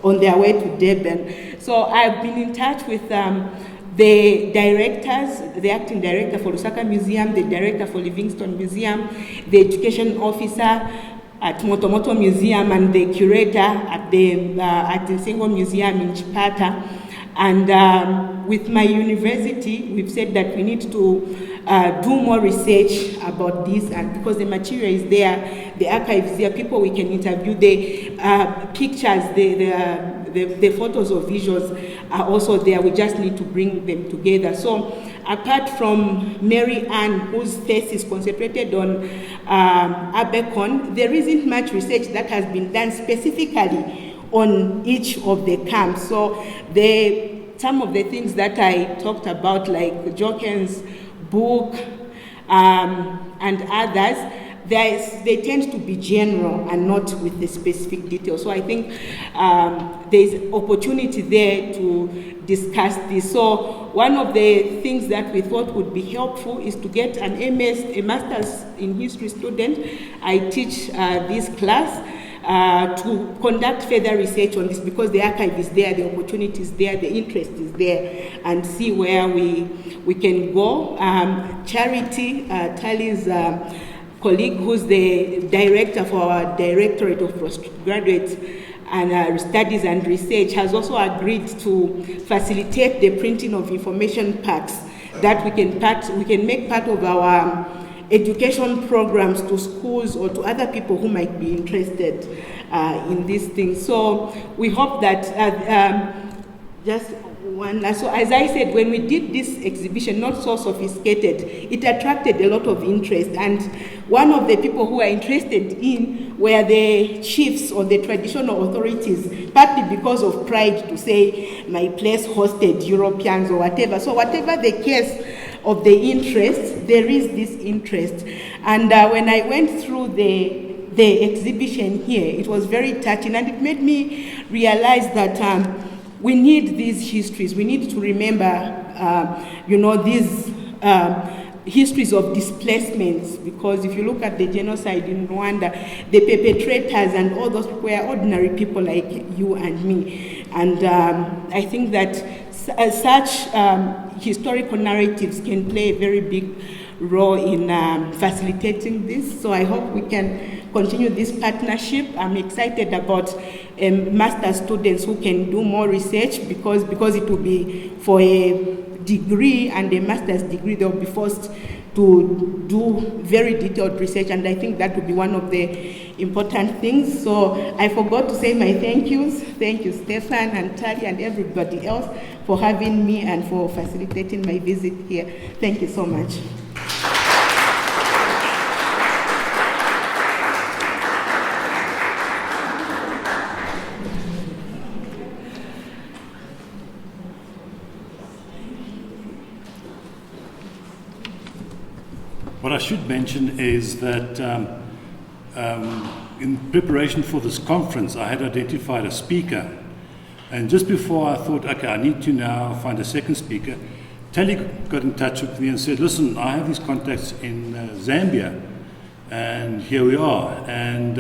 on their way to Durban. So I've been in touch with the directors, the acting director for Lusaka Museum, the director for Livingstone Museum, the education officer at Motomoto Museum, and the curator at the Sengo Museum in Chipata. And with my university, we've said that we need to do more research about this, and because the material is there, the archive is there, people we can interview, the pictures, the photos or visuals are also there. We just need to bring them together. So apart from Mary Ann, whose thesis concentrated on Abekon, there isn't much research that has been done specifically on each of the camps. So some of the things that I talked about, like Joken's book and others, they tend to be general and not with the specific details. So I think there's opportunity there to discuss this. So one of the things that we thought would be helpful is to get a master's in history student. I teach this class to conduct further research on this, because the archive is there, the opportunity is there, the interest is there, and see where we can go. Charity, Tali's colleague, who's the director for our Directorate of Postgraduate and Studies and Research, has also agreed to facilitate the printing of information packs that we can make part of our education programs to schools or to other people who might be interested in these things. So we hope that so as I said, when we did this exhibition, not so sophisticated, it attracted a lot of interest. And one of the people who are interested in were the chiefs or the traditional authorities, partly because of pride to say my place hosted Europeans or whatever. So whatever the case of the interest, there is this interest. And when I went through the exhibition here, it was very touching, and it made me realize that we need these histories. We need to remember, these histories of displacements, because if you look at the genocide in Rwanda, the perpetrators and all those people were ordinary people like you and me. And I think that such historical narratives can play a very big role in facilitating this. So I hope we can continue this partnership. I'm excited about master's students who can do more research, because it will be for a degree, and a master's degree they'll be forced to do very detailed research, and I think that would be one of the important things. So I forgot to say my thank yous. Thank you, Stefan and Tali and everybody else, for having me and for facilitating my visit here. Thank you so much. What I should mention is that in preparation for this conference, I had identified a speaker. And just before I thought, okay, I need to now find a second speaker, Tali got in touch with me and said, listen, I have these contacts in Zambia, and here we are. And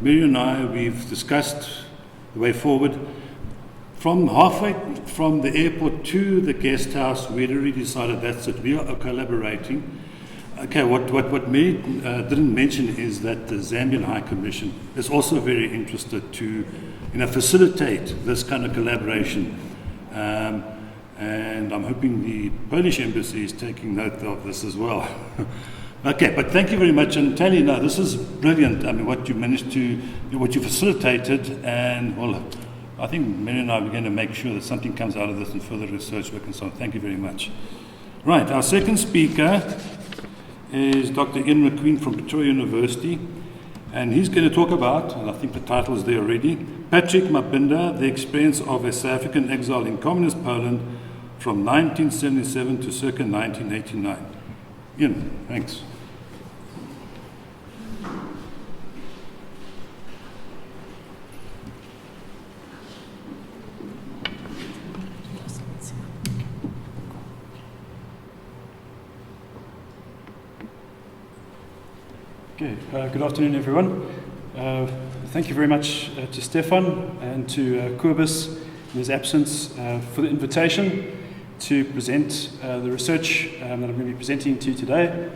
Mary and I, we've discussed the way forward. From halfway from the airport to the guest house, we'd already decided that's it. We are collaborating. Okay, what Mary didn't mention is that the Zambian High Commission is also very interested to, facilitate this kind of collaboration. And I'm hoping the Polish embassy is taking note of this as well. Okay, but thank you very much. And Tali, no, this is brilliant. I mean, what you managed to, what you facilitated, and well, I think Mary and I are going to make sure that something comes out of this and further research work and so on. Thank you very much. Right, our second speaker is Dr. Ian Macqueen from Pretoria University, and he's going to talk about, and I think the title is there already, Patrick Mabinda, the experience of a South African exile in communist Poland from 1977 to circa 1989. Ian, thanks. Okay, good afternoon, everyone. Thank you very much to Stefan and to Kobus in his absence for the invitation to present the research that I'm going to be presenting to you today.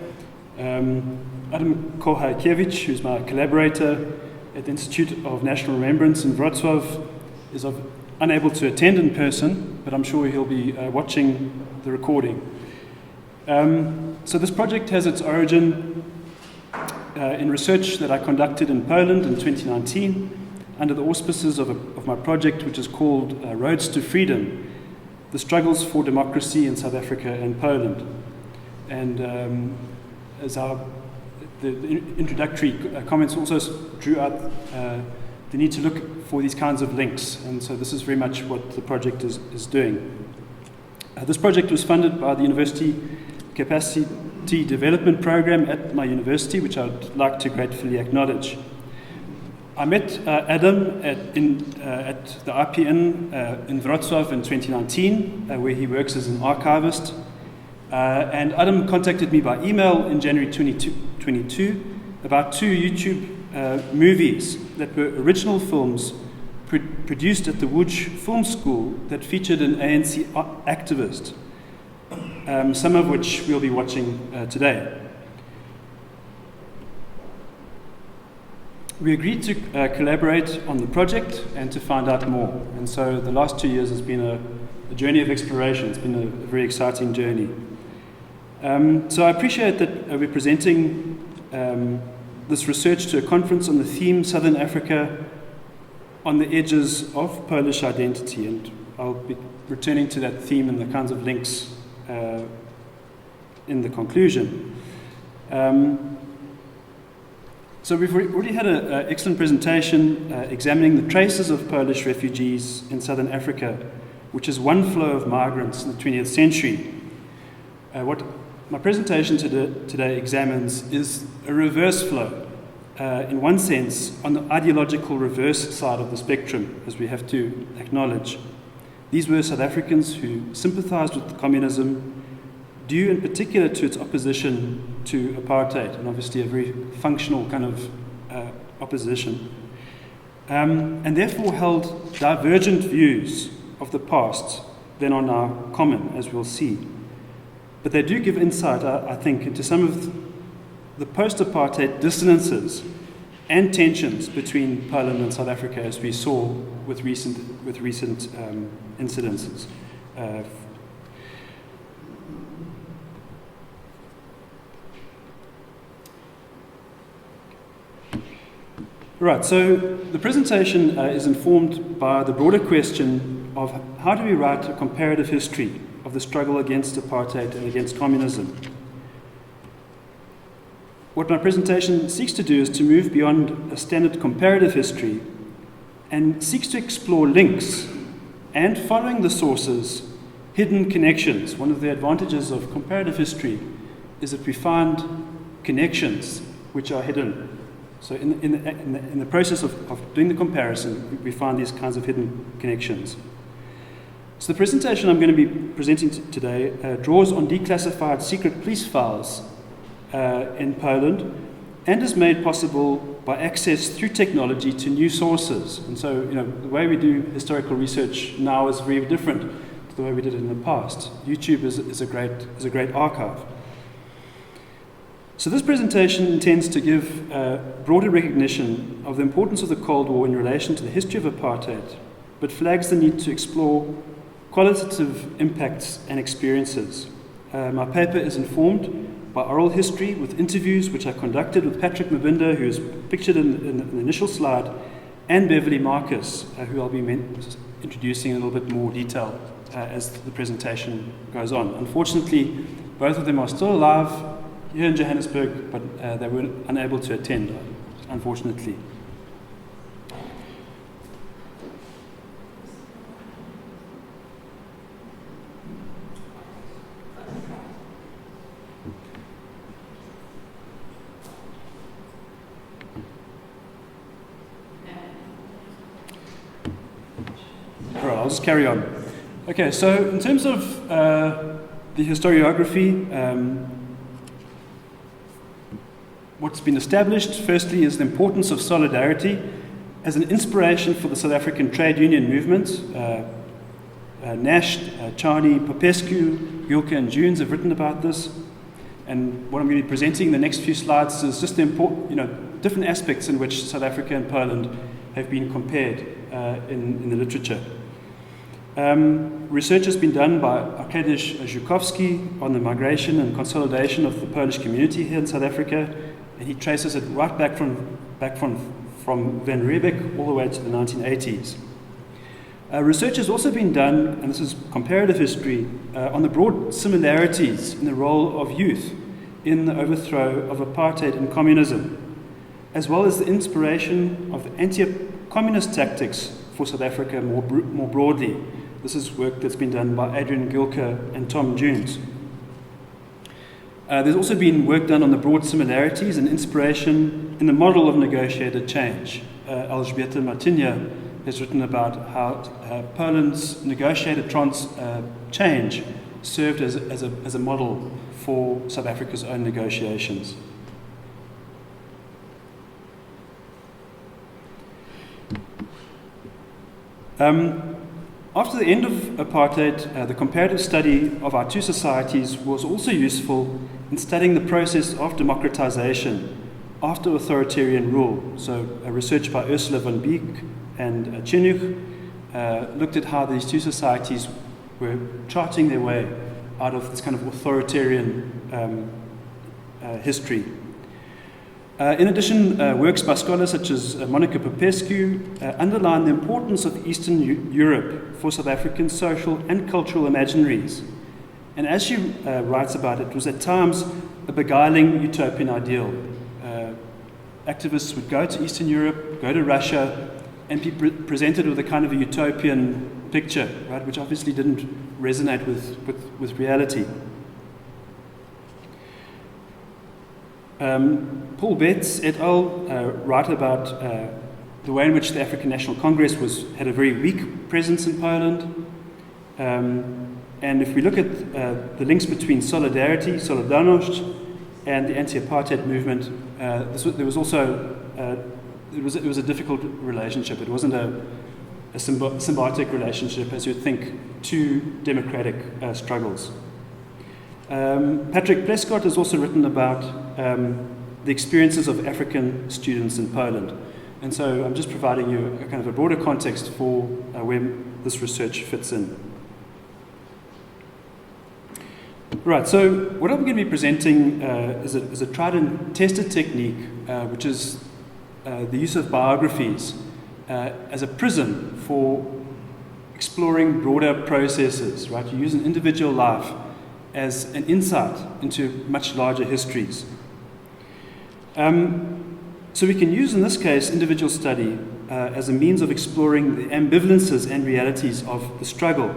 Adam Kohajkiewicz, who's my collaborator at the Institute of National Remembrance in Wrocław, is unable to attend in person, but I'm sure he'll be watching the recording. So this project has its origin in research that I conducted in Poland in 2019 under the auspices of my project, which is called Roads to Freedom, the Struggles for Democracy in South Africa and Poland. And as the introductory comments also drew out the need to look for these kinds of links, and so this is very much what the project is doing. This project was funded by the University Capacity Development Program at my university, which I'd like to gratefully acknowledge. I met Adam at the IPN in Wrocław in 2019, where he works as an archivist. And Adam contacted me by email in January 2022 about two YouTube movies that were original films produced at the Łódź Film School that featured an ANC activist. Some of which we'll be watching today. We agreed to collaborate on the project and to find out more. And so the last 2 years has been a journey of exploration. It's been a very exciting journey. So I appreciate that we're presenting this research to a conference on the theme Southern Africa on the edges of Polish identity. And I'll be returning to that theme and the kinds of links in the conclusion. So we've already had an excellent presentation examining the traces of Polish refugees in Southern Africa, which is one flow of migrants in the 20th century. What my presentation today examines is a reverse flow, in one sense, on the ideological reverse side of the spectrum, as we have to acknowledge. These were South Africans who sympathized with communism, due in particular to its opposition to apartheid, and obviously a very functional kind of opposition, and therefore held divergent views of the past than are now common, as we'll see. But they do give insight, I think, into some of the post-apartheid dissonances and tensions between Poland and South Africa, as we saw with recent incidences. Right, so the presentation is informed by the broader question of how do we write a comparative history of the struggle against apartheid and against communism. What my presentation seeks to do is to move beyond a standard comparative history and seeks to explore links and, following the sources, hidden connections. One of the advantages of comparative history is that we find connections which are hidden. So in the process of doing the comparison, we find these kinds of hidden connections. So the presentation I'm going to be presenting today draws on declassified secret police files in Poland and is made possible by access through technology to new sources. And so, the way we do historical research now is very different to the way we did it in the past. YouTube is a great archive. So this presentation intends to give broader recognition of the importance of the Cold War in relation to the history of apartheid, but flags the need to explore qualitative impacts and experiences. My paper is informed by oral history with interviews which I conducted with Patrick Mbewe, who is pictured in the initial slide, and Beverly Marcus, who I'll be introducing in a little bit more detail as the presentation goes on. Unfortunately, both of them are still alive here in Johannesburg, but they were unable to attend, unfortunately. I'll just carry on. Okay, so in terms of the historiography, what's been established, firstly, is the importance of solidarity as an inspiration for the South African trade union movement. Nash, Chani, Popescu, Gilke and Jones have written about this. And what I'm going to be presenting in the next few slides is just the important, different aspects in which South Africa and Poland have been compared in the literature. Research has been done by Arkadiusz Żukowski on the migration and consolidation of the Polish community here in South Africa, and he traces it right back from Van Riebeck all the way to the 1980s. Research has also been done, and this is comparative history, on the broad similarities in the role of youth in the overthrow of apartheid and communism, as well as the inspiration of the anti-communist tactics for South Africa more broadly. This is work that's been done by Adrian Gilke and Tom Jones. There's also been work done on the broad similarities and inspiration in the model of negotiated change. Elżbieta Martynia has written about how Poland's negotiated change served as a model for South Africa's own negotiations. After the end of apartheid, the comparative study of our two societies was also useful in studying the process of democratization after authoritarian rule. So research by Ursula von Beek and Chinuk looked at how these two societies were charting their way out of this kind of authoritarian history. In addition, works by scholars such as Monica Popescu underline the importance of Eastern Europe for South African social and cultural imaginaries. And as she writes about it, was at times a beguiling utopian ideal. Activists would go to Eastern Europe, go to Russia, and be presented with a kind of a utopian picture, right, which obviously didn't resonate with reality. Paul Betts et al. Write about the way in which the African National Congress had a very weak presence in Poland. And if we look at the links between Solidarity, Solidarność, and the anti-apartheid movement, it was a difficult relationship. It wasn't a symbiotic relationship, as you'd think, two democratic struggles. Patrick Prescott has also written about the experiences of African students in Poland. And so I'm just providing you a kind of a broader context for where this research fits in. Right, so what I'm going to be presenting is a tried and tested technique, which is the use of biographies as a prism for exploring broader processes, right? You use an individual life as an insight into much larger histories. So we can use, in this case, individual study as a means of exploring the ambivalences and realities of the struggle,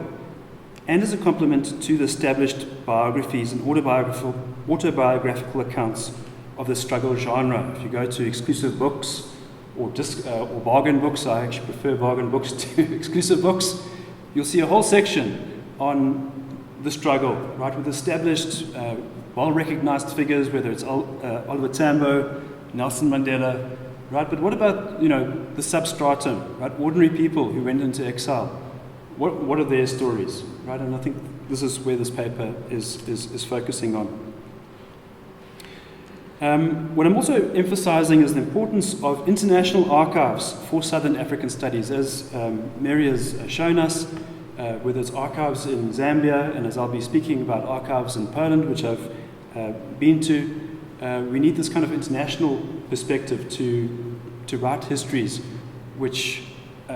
and as a complement to the established biographies and autobiographical accounts of the struggle genre. If you go to exclusive books or bargain books, I actually prefer bargain books to exclusive books, you'll see a whole section on the struggle, right, with established, well-recognized figures, whether it's Oliver Tambo, Nelson Mandela, right? But what about, the substratum, right? Ordinary people who went into exile. What are their stories, right? And I think this is where this paper is focusing on. What I'm also emphasizing is the importance of international archives for Southern African studies, as Mary has shown us, whether it's archives in Zambia, and as I'll be speaking about archives in Poland, which I've been to, we need this kind of international perspective to write histories which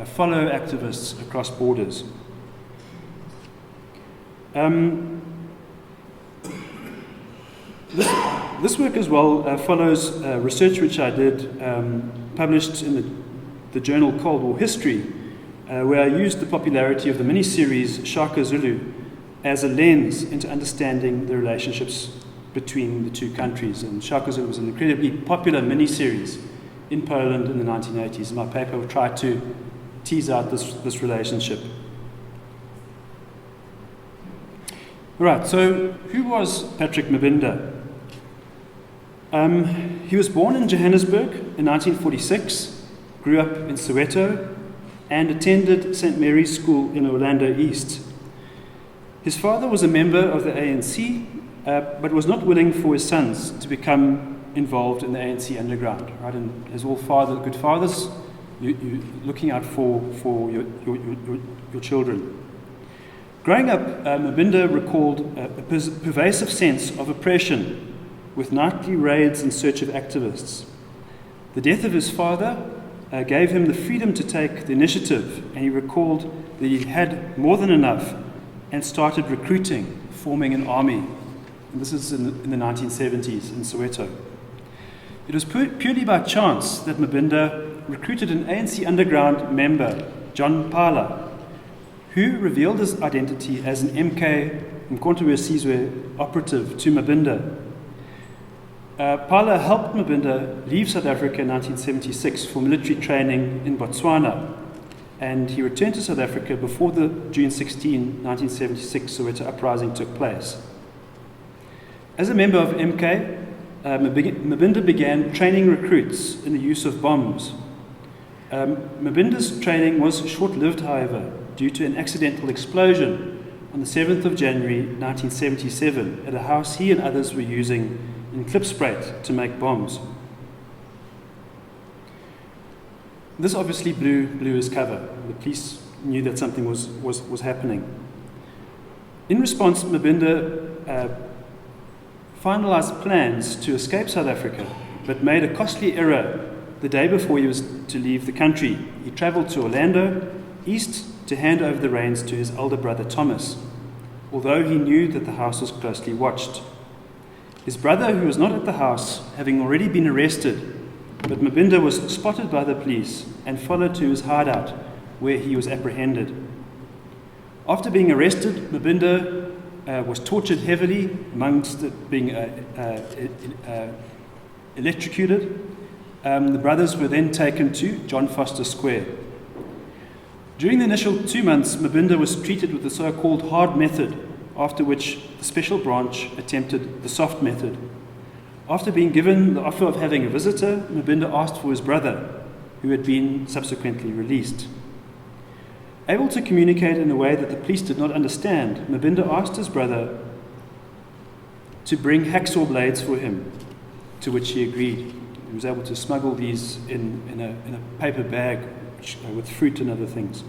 follow activists across borders. This work as well follows research which I did, published in the journal Cold War History, where I used the popularity of the miniseries Shaka Zulu as a lens into understanding the relationships between the two countries. And Shaka Zulu was an incredibly popular miniseries in Poland in the 1980s. My paper tried to tease out this relationship. Right, so who was Patrick Mbewe? He was born in Johannesburg in 1946, grew up in Soweto, and attended St. Mary's School in Orlando East. His father was a member of the ANC, but was not willing for his sons to become involved in the ANC underground. Right? And as all good fathers, you're looking out for your children. Growing up, Mbewe recalled a pervasive sense of oppression, with nightly raids in search of activists. The death of his father gave him the freedom to take the initiative, and he recalled that he had more than enough and started recruiting, forming an army. And this is in the 1970s in Soweto. It was purely by chance that Mbewe recruited an ANC underground member, John Pala, who revealed his identity as an MK Mkhonto weSizwe operative to Mbewe. Pala helped Mbewe leave South Africa in 1976 for military training in Botswana, and he returned to South Africa before the June 16, 1976 Soweto uprising took place. As a member of MK, Mbewe began training recruits in the use of bombs. Mbewe's training was short-lived, however, due to an accidental explosion on the 7th of January 1977 at a house he and others were using in Klipspruit to make bombs. This obviously blew his cover. The police knew that something was happening. In response, Mbewe finalized plans to escape South Africa, but made a costly error the day before he was to leave the country. He traveled to Orlando East to hand over the reins to his elder brother Thomas, although he knew that the house was closely watched. His brother, who was not at the house, having already been arrested, but Mbewe was spotted by the police and followed to his hideout, where he was apprehended. After being arrested, Mbewe was tortured heavily, amongst it being electrocuted. The brothers were then taken to John Foster Square. During the initial 2 months, Mbewe was treated with the so-called hard method, after which the special branch attempted the soft method. After being given the offer of having a visitor, Mbewe asked for his brother, who had been subsequently released. Able to communicate in a way that the police did not understand, Mbewe asked his brother to bring hacksaw blades for him, to which he agreed. He was able to smuggle these in a paper bag with fruit and other things.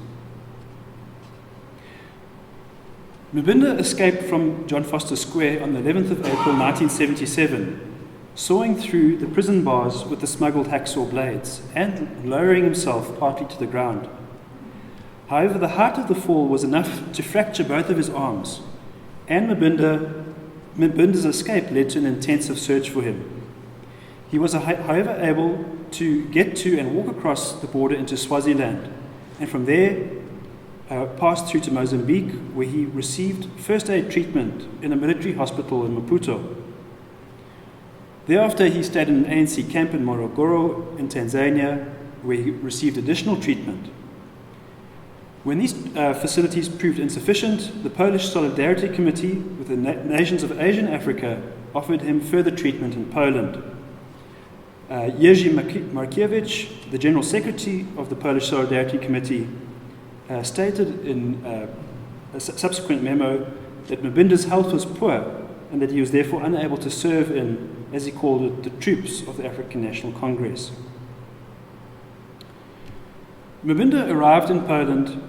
Mbewe escaped from John Foster Square on the 11th of April 1977, sawing through the prison bars with the smuggled hacksaw blades and lowering himself partly to the ground. However, the height of the fall was enough to fracture both of his arms, and Mbewe's escape led to an intensive search for him. He was, however, able to get to and walk across the border into Swaziland, and from there passed through to Mozambique, where he received first aid treatment in a military hospital in Maputo. Thereafter, he stayed in an ANC camp in Morogoro in Tanzania, where he received additional treatment. When these facilities proved insufficient, the Polish Solidarity Committee with the nations of Asia and Africa offered him further treatment in Poland. Jerzy Markiewicz, the General Secretary of the Polish Solidarity Committee, stated in a subsequent memo that Mbewe's health was poor and that he was therefore unable to serve in, as he called it, the troops of the African National Congress. Mbewe arrived in Poland,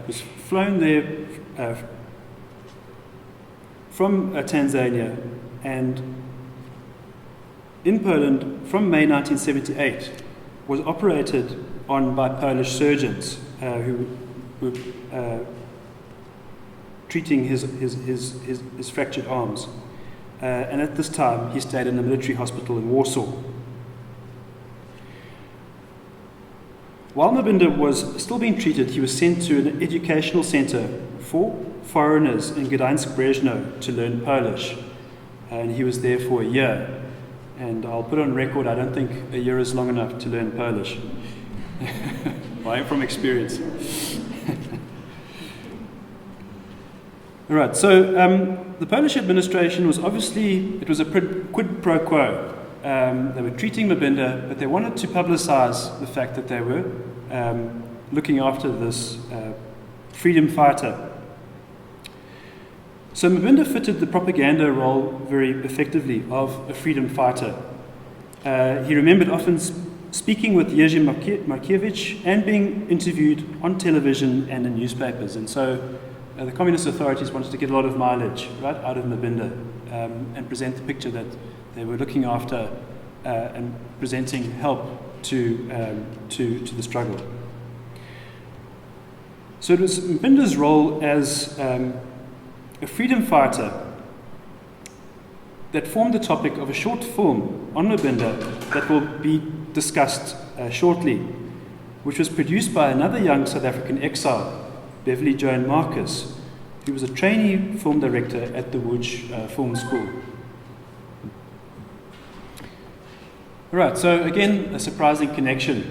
was flown there from Tanzania, and in Poland from May 1978 was operated on by Polish surgeons who were treating his fractured arms. And at this time he stayed in a military hospital in Warsaw. While Mbewe was still being treated, he was sent to an educational center for foreigners in Gdańsk-Brezno to learn Polish. And he was there for a year. And I'll put on record, I don't think a year is long enough to learn Polish. From experience. All right, so the Polish administration was obviously, it was a quid pro quo. They were treating Mbewe, but they wanted to publicize the fact that they were looking after this freedom fighter. So Mbewe fitted the propaganda role very effectively of a freedom fighter. He remembered often speaking with Jerzy Markiewicz and being interviewed on television and in newspapers. And so the communist authorities wanted to get a lot of mileage right out of Mbewe and present the picture that they were looking after and presenting help to the struggle. So it was Mbewe's role as a freedom fighter that formed the topic of a short film on Mbewe that will be discussed shortly, which was produced by another young South African exile, Beverly Joan Marcus, who was a trainee film director at the Łódź Film School. All right, so again, a surprising connection.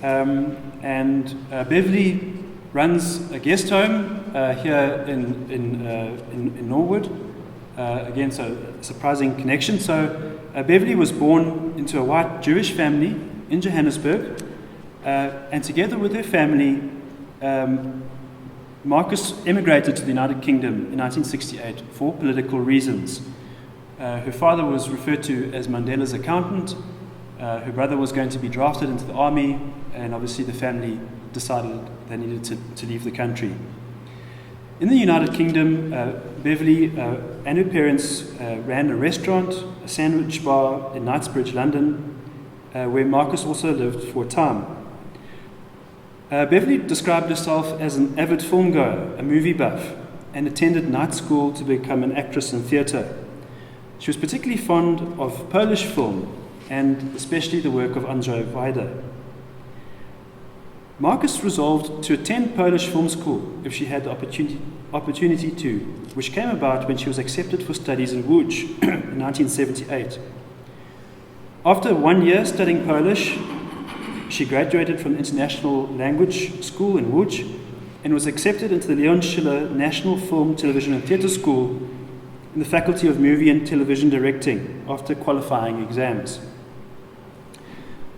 And Beverly runs a guest home here in Norwood. Again, so a surprising connection. So Beverly was born into a white Jewish family in Johannesburg, and together with her family, Marcus emigrated to the United Kingdom in 1968 for political reasons. Her father was referred to as Mandela's accountant. Her brother was going to be drafted into the army, and obviously the family decided they needed to leave the country. In the United Kingdom, Beverly and her parents ran a restaurant, a sandwich bar in Knightsbridge, London, where Marcus also lived for a time. Beverly described herself as an avid film goer, a movie buff, and attended night school to become an actress in theatre. She was particularly fond of Polish film, and especially the work of Andrzej Wajda. Marcus resolved to attend Polish film school if she had the opportunity to, which came about when she was accepted for studies in Łódź in 1978. After 1 year studying Polish, she graduated from the International Language School in Łódź and was accepted into the Leon Schiller National Film, Television and Theatre School in the Faculty of Movie and Television Directing after qualifying exams.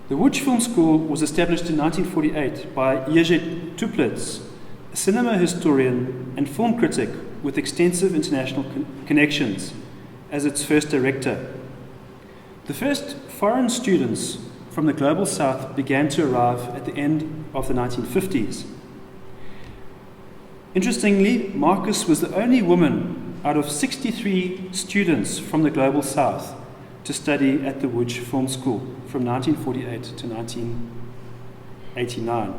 The Łódź Film School was established in 1948 by Jerzy Tuplitz, a cinema historian and film critic with extensive international connections, as its first director. The first foreign students from the Global South began to arrive at the end of the 1950s. Interestingly, Marcus was the only woman out of 63 students from the Global South to study at the Łódź Film School from 1948 to 1989.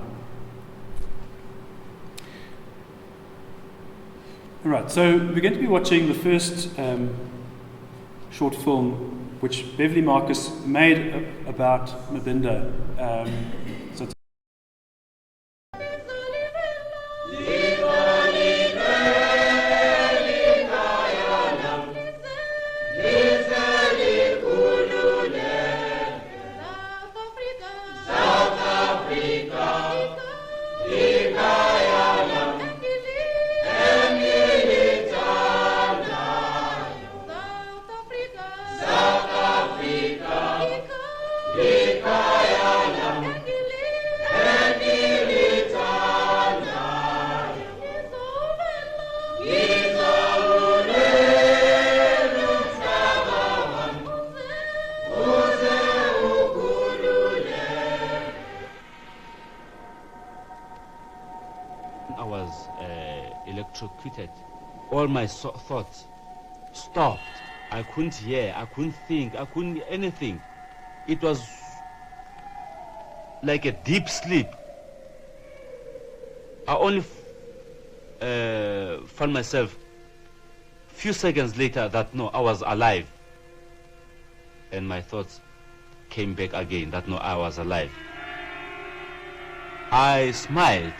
All right, so we're going to be watching the first short film which Beverly Marcus made about Mbewe. So I was electrocuted. All my thoughts stopped. I couldn't hear, I couldn't think, I couldn't anything. It was like a deep sleep. I only found myself a few seconds later that no, I was alive. And my thoughts came back again that no, I was alive. I smiled.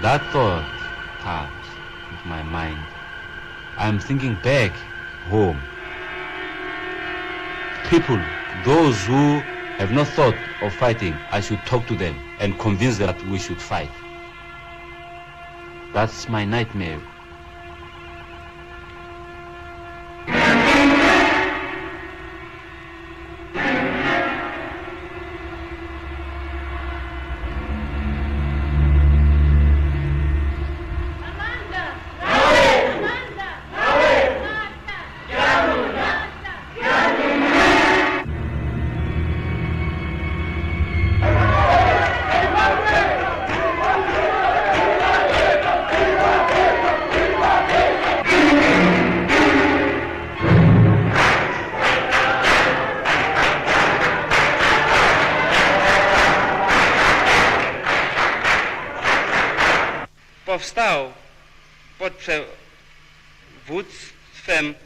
that thought comes into my mind. I'm thinking back home. People, those who have no thought of fighting, I should talk to them and convince them that we should fight. That's my nightmare.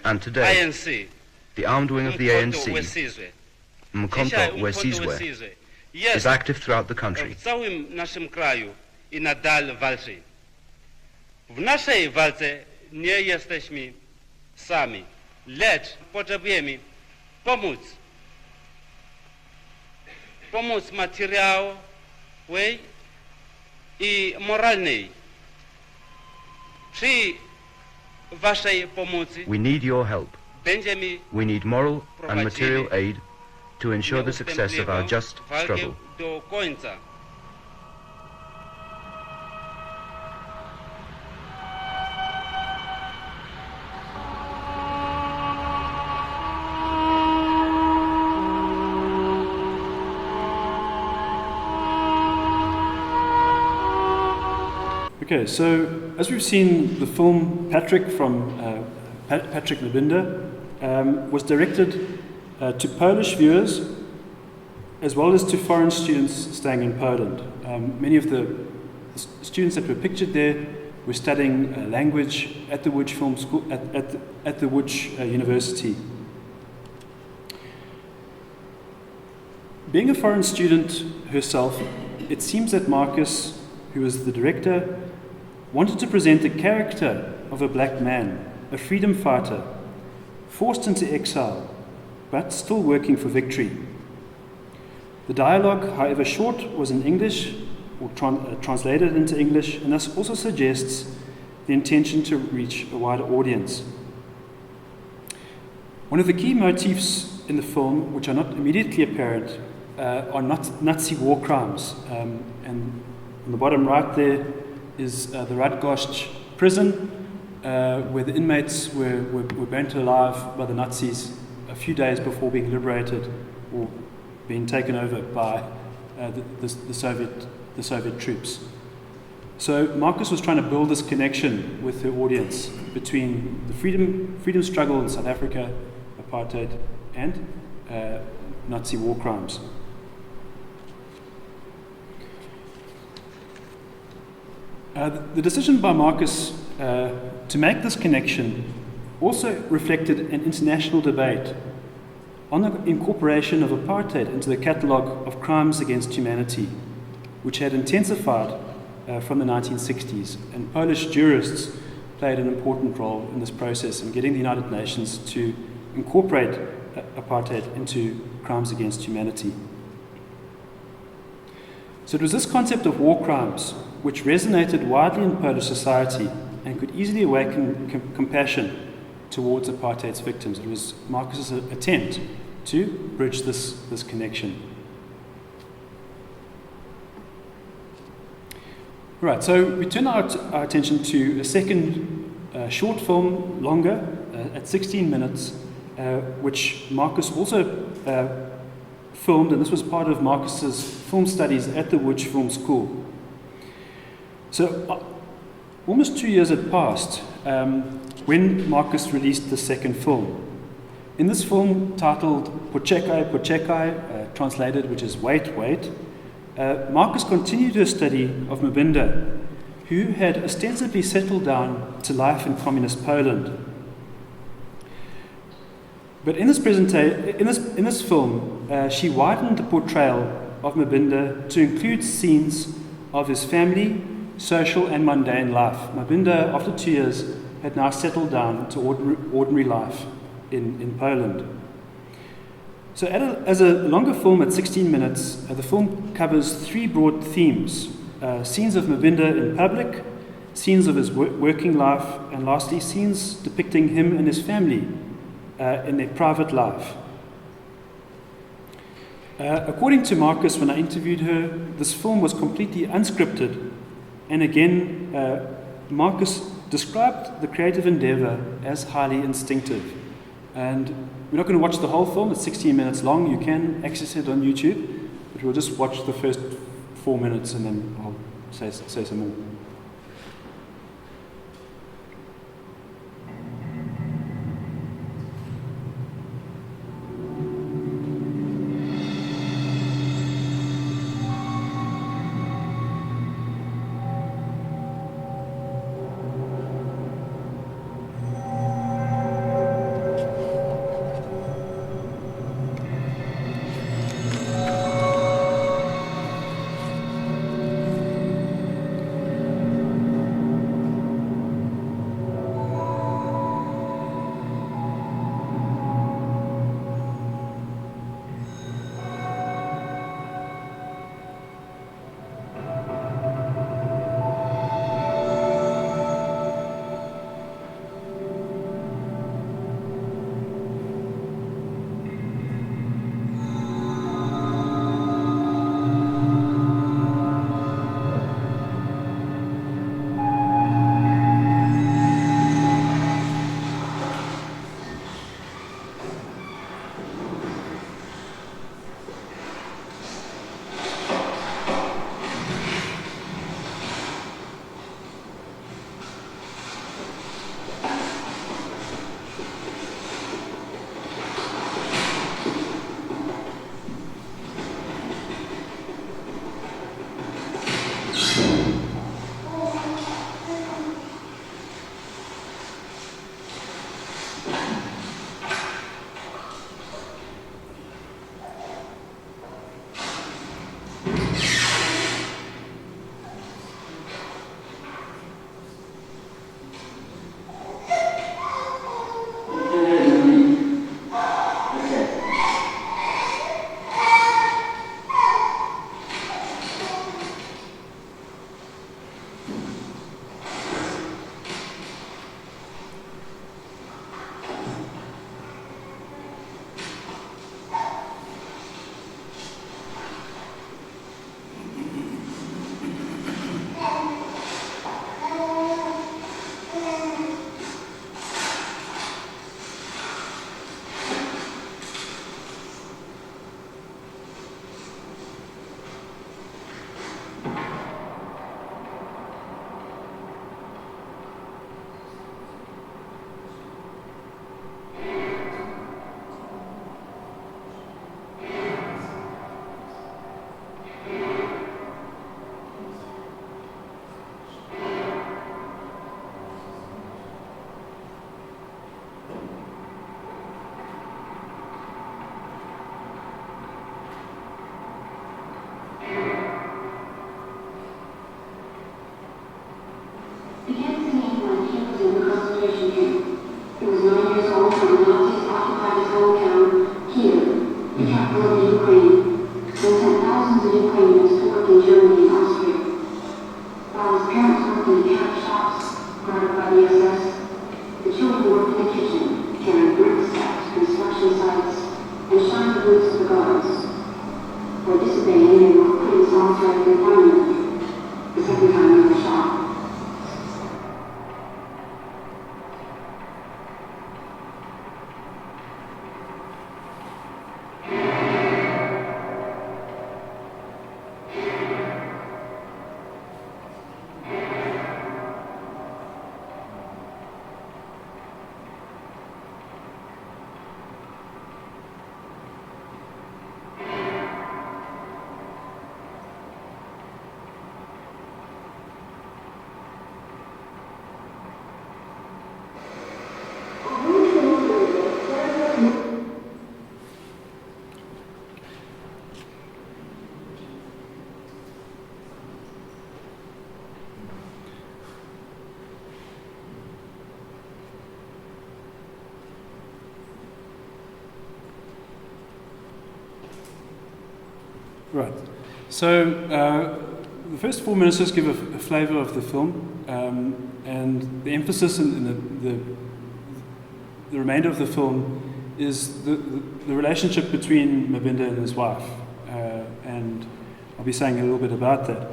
And today, the armed wing of the ANC, Mkhonto Wesizwe, is active throughout the country. W naszej walce nie jesteśmy sami, lecz potrzebujemy pomoc materiałowej i moralnej. Przy waszej pomocy We need your help. We need moral and material aid to ensure the success of our just struggle. do końca. Okay, so as we've seen, the film Patrick from Patrick Mbewe was directed to Polish viewers as well as to foreign students staying in Poland. Many of the students that were pictured there were studying language at the Łódź Film School, at the Łódź University. Being a foreign student herself, it seems that Marcus, who was the director, wanted to present the character of a black man, a freedom fighter, forced into exile, but still working for victory. The dialogue, however short, was in English, or translated into English, and thus also suggests the intention to reach a wider audience. One of the key motifs in the film, which are not immediately apparent, are Nazi war crimes. And on the bottom right there is the Radgoszcz prison, where the inmates were burnt alive by the Nazis a few days before being liberated or being taken over by the Soviet troops. So Marcus was trying to build this connection with the audience between the freedom struggle in South Africa, apartheid, and Nazi war crimes. The decision by Marcus to make this connection also reflected an international debate on the incorporation of apartheid into the catalogue of crimes against humanity, which had intensified from the 1960s, and Polish jurists played an important role in this process in getting the United Nations to incorporate apartheid into crimes against humanity. So it was this concept of war crimes which resonated widely in Polish society and could easily awaken compassion towards apartheid's victims. It was Marcus's attempt to bridge this connection. Right, so we turn our attention to a second short film, longer, at 16 minutes, which Marcus also filmed, and this was part of Marcus's film studies at the Łódź Film School. So almost 2 years had passed when Marcus released the second film. In this film, titled Poczekaj, Poczekaj, translated, which is Wait, Wait, Marcus continued her study of Mbewe, who had ostensibly settled down to life in communist Poland. But in this film, she widened the portrayal of Mbewe to include scenes of his family social and mundane life. Mbewe, after 2 years, had now settled down to ordinary life in Poland. So as a longer film at 16 minutes, the film covers 3 broad themes. Scenes of Mbewe in public, scenes of his working life, and lastly, scenes depicting him and his family in their private life. According to Marcus, when I interviewed her, this film was completely unscripted. And again, Marcus described the creative endeavor as highly instinctive. And we're not going to watch the whole film. It's 16 minutes long. You can access it on YouTube. But we'll just watch the first 4 minutes and then I'll say some more. Right. So the first 4 minutes just give a flavour of the film, and the emphasis in the remainder of the film is the relationship between Mbewe and his wife, and I'll be saying a little bit about that.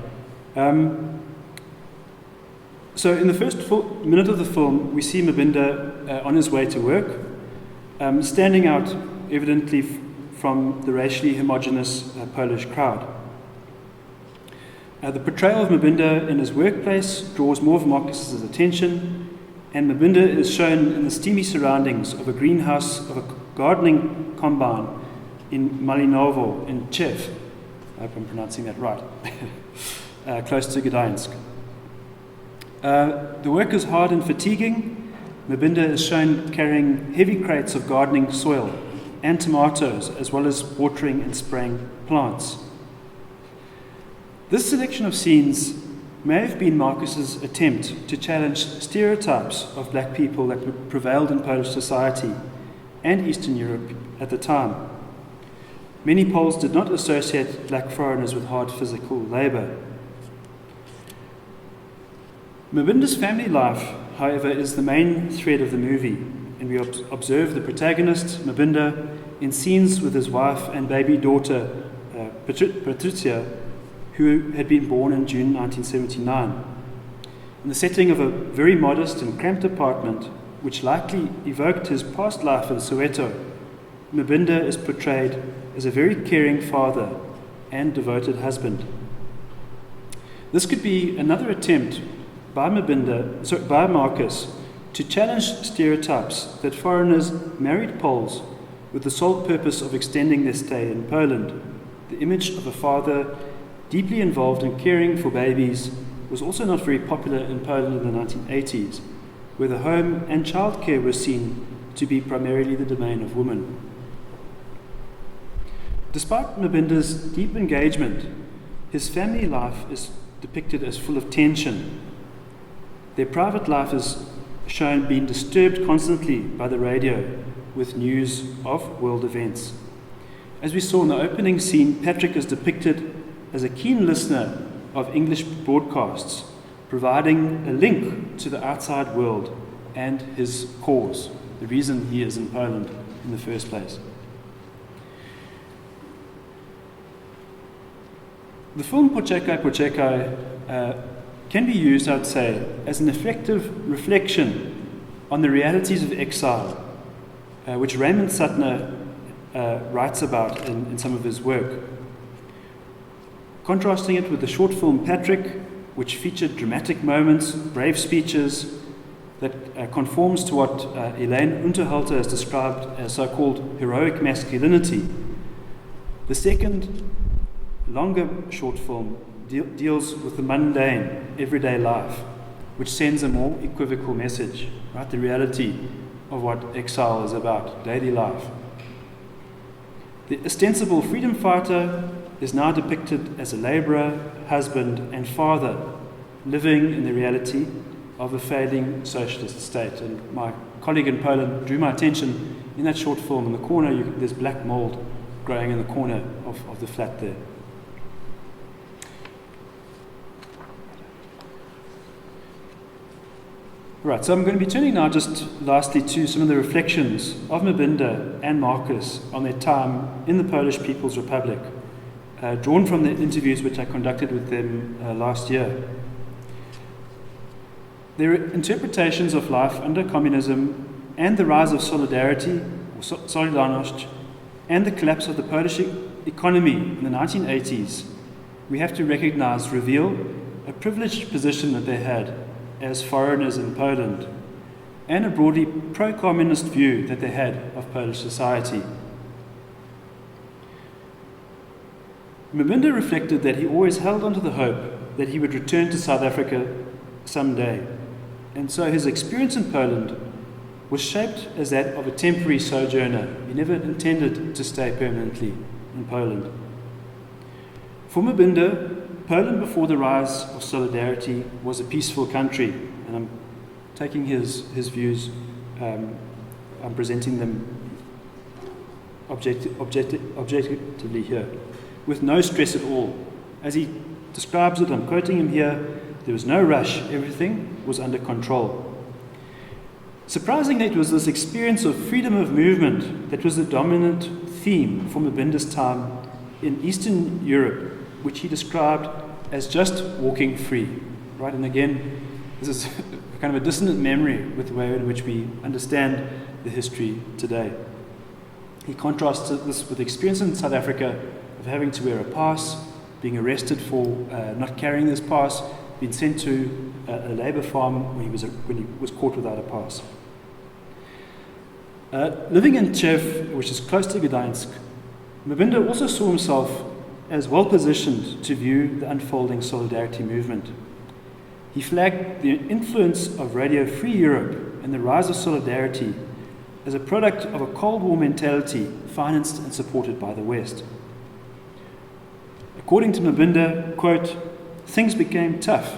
So in the first minute of the film, we see Mbewe on his way to work, standing out evidently from the racially homogeneous Polish crowd. The portrayal of Mbewe in his workplace draws more of Marcus's attention, and Mbewe is shown in the steamy surroundings of a greenhouse of a gardening combine in Malinowo in Czech. I hope I'm pronouncing that right. Close to Gdańsk. The work is hard and fatiguing. Mbewe is shown carrying heavy crates of gardening soil and tomatoes, as well as watering and spraying plants. This selection of scenes may have been Marcus's attempt to challenge stereotypes of black people that prevailed in Polish society and Eastern Europe at the time. Many Poles did not associate black foreigners with hard physical labour. Mbewe's family life, however, is the main thread of the movie, and we observe the protagonist, Mbewe, in scenes with his wife and baby daughter, Pretoria, who had been born in June 1979. In the setting of a very modest and cramped apartment, which likely evoked his past life in Soweto, Mbewe is portrayed as a very caring father and devoted husband. This could be another attempt by Marcus to challenge stereotypes that foreigners married Poles with the sole purpose of extending their stay in Poland. The image of a father deeply involved in caring for babies was also not very popular in Poland in the 1980s, where the home and childcare were seen to be primarily the domain of women. Despite Mbewe's deep engagement, his family life is depicted as full of tension. Their private life is shown being disturbed constantly by the radio with news of world events. As we saw in the opening scene, Patrick is depicted as a keen listener of English broadcasts, providing a link to the outside world and his cause, the reason he is in Poland in the first place. The film Poczekaj can be used, I would say, as an effective reflection on the realities of exile, which Raymond Suttner writes about in some of his work. Contrasting it with the short film Patrick, which featured dramatic moments, brave speeches, that conforms to what Elaine Unterhalter has described as so-called heroic masculinity. The second, longer short film deals with the mundane, everyday life, which sends a more equivocal message, right? The reality of what exile is about, daily life. The ostensible freedom fighter is now depicted as a labourer, husband and father, living in the reality of a failing socialist state. And my colleague in Poland drew my attention in that short film. In the corner, there's black mould growing in the corner of the flat there. Right, so I'm going to be turning now just lastly to some of the reflections of Mbewe and Marcus on their time in the Polish People's Republic, drawn from the interviews which I conducted with them last year. Their interpretations of life under communism and the rise of solidarity, or Solidarność, and the collapse of the Polish economy in the 1980s, we have to recognize reveal a privileged position that they had as foreigners in Poland, and a broadly pro-communist view that they had of Polish society. Mbewe reflected that he always held on to the hope that he would return to South Africa someday, and so his experience in Poland was shaped as that of a temporary sojourner. He never intended to stay permanently in Poland. For Mbewe, Poland before the rise of solidarity was a peaceful country, and I'm taking his views, I'm presenting them objectively here. with no stress at all. As he describes it, I'm quoting him here, there was no rush, everything was under control. Surprisingly, it was this experience of freedom of movement that was the dominant theme for Mbinde's time in Eastern Europe, which he described as just walking free. Right? And again, this is kind of a dissonant memory with the way in which we understand the history today. He contrasts this with the experience in South Africa of having to wear a pass, being arrested for not carrying this pass, being sent to a labour farm when he was caught without a pass. Living in Tchev, which is close to Gdańsk, Mbinde also saw himself as well positioned to view the unfolding solidarity movement. He flagged the influence of Radio Free Europe and the rise of solidarity as a product of a Cold War mentality financed and supported by the West. According to Mbinde, quote, things became tough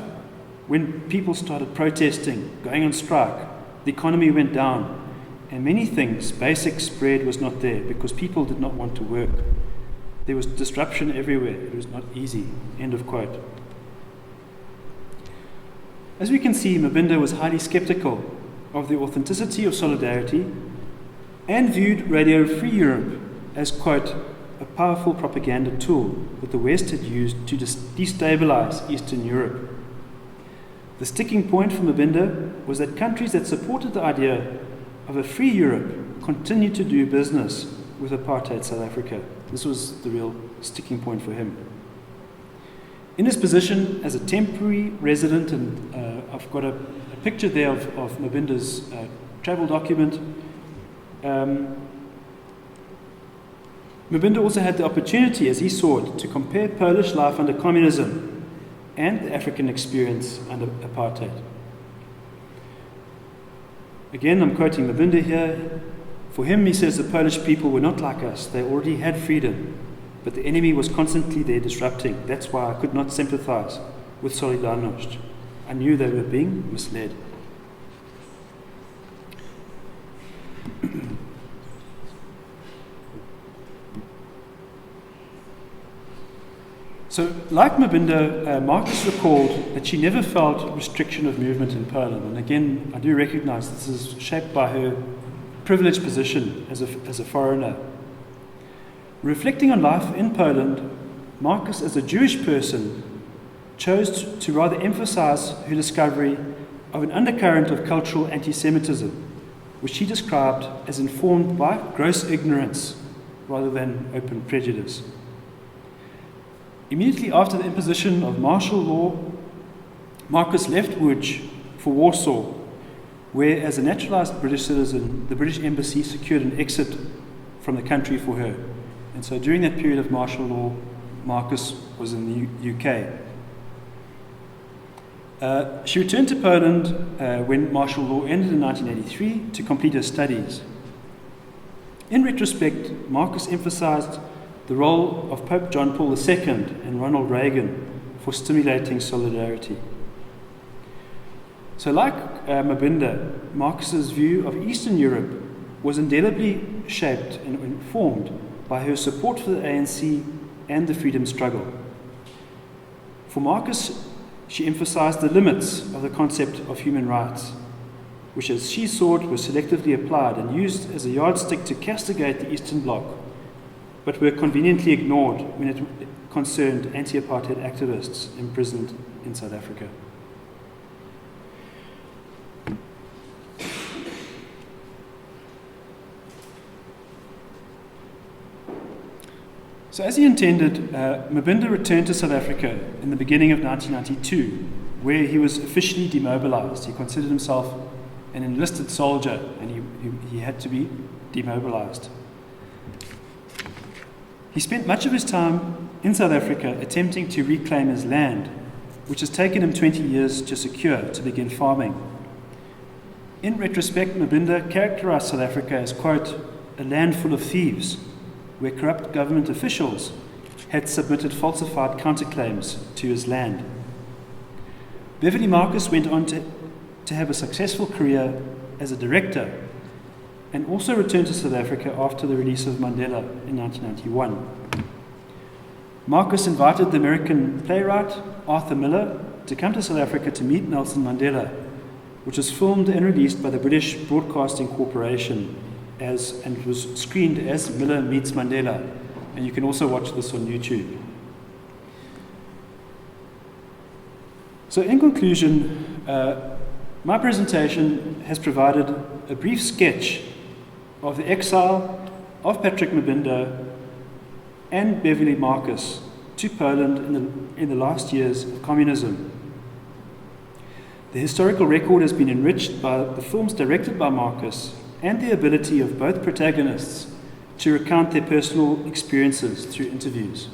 when people started protesting, going on strike, the economy went down, and many things, basic spread was not there because people did not want to work. There was disruption everywhere. It was not easy. End of quote. As we can see, Mbinde was highly skeptical of the authenticity of solidarity and viewed Radio Free Europe as, quote, a powerful propaganda tool that the West had used to destabilize Eastern Europe. The sticking point for Mbinde was that countries that supported the idea of a free Europe continued to do business with apartheid South Africa. This was the real sticking point for him. In his position as a temporary resident, and I've got a picture there of Mbinde's travel document, Mbinde also had the opportunity, as he saw it, to compare Polish life under communism and the African experience under apartheid. Again, I'm quoting Mbinde here. For him, he says, the Polish people were not like us. They already had freedom, but the enemy was constantly there disrupting. That's why I could not sympathize with Solidarność. I knew they were being misled. So, like Mbinde, Marcus recalled that she never felt restriction of movement in Poland. And again, I do recognize this is shaped by her privileged position as a foreigner. Reflecting on life in Poland, Marcus, as a Jewish person, chose to rather emphasize her discovery of an undercurrent of cultural anti-Semitism, which she described as informed by gross ignorance rather than open prejudice. Immediately after the imposition of martial law, Marcus left Łódź for Warsaw, where, as a naturalized British citizen, the British Embassy secured an exit from the country for her. And so during that period of martial law, Marcus was in the UK. She returned to Poland when martial law ended in 1983 to complete her studies. In retrospect, Marcus emphasized the role of Pope John Paul II and Ronald Reagan for stimulating solidarity. So like Mbinde, Marcus's view of Eastern Europe was indelibly shaped and informed by her support for the ANC and the freedom struggle. For Marcus, she emphasized the limits of the concept of human rights, which as she saw it was selectively applied and used as a yardstick to castigate the Eastern Bloc, but were conveniently ignored when it concerned anti-apartheid activists imprisoned in South Africa. So as he intended, Mbinde returned to South Africa in the beginning of 1992, where he was officially demobilized. He considered himself an enlisted soldier, and he had to be demobilized. He spent much of his time in South Africa attempting to reclaim his land, which has taken him 20 years to secure to begin farming. In retrospect, Mbinde characterized South Africa as, quote, a land full of thieves, where corrupt government officials had submitted falsified counterclaims to his land. Beverly Marcus went on to have a successful career as a director and also returned to South Africa after the release of Mandela in 1991. Marcus invited the American playwright Arthur Miller to come to South Africa to meet Nelson Mandela, which was filmed and released by the British Broadcasting Corporation and was screened as Miller Meets Mandela. And you can also watch this on YouTube. So in conclusion, my presentation has provided a brief sketch of the exile of Patrick Mbinde and Beverly Marcus to Poland in the last years of communism. The historical record has been enriched by the films directed by Marcus and the ability of both protagonists to recount their personal experiences through interviews.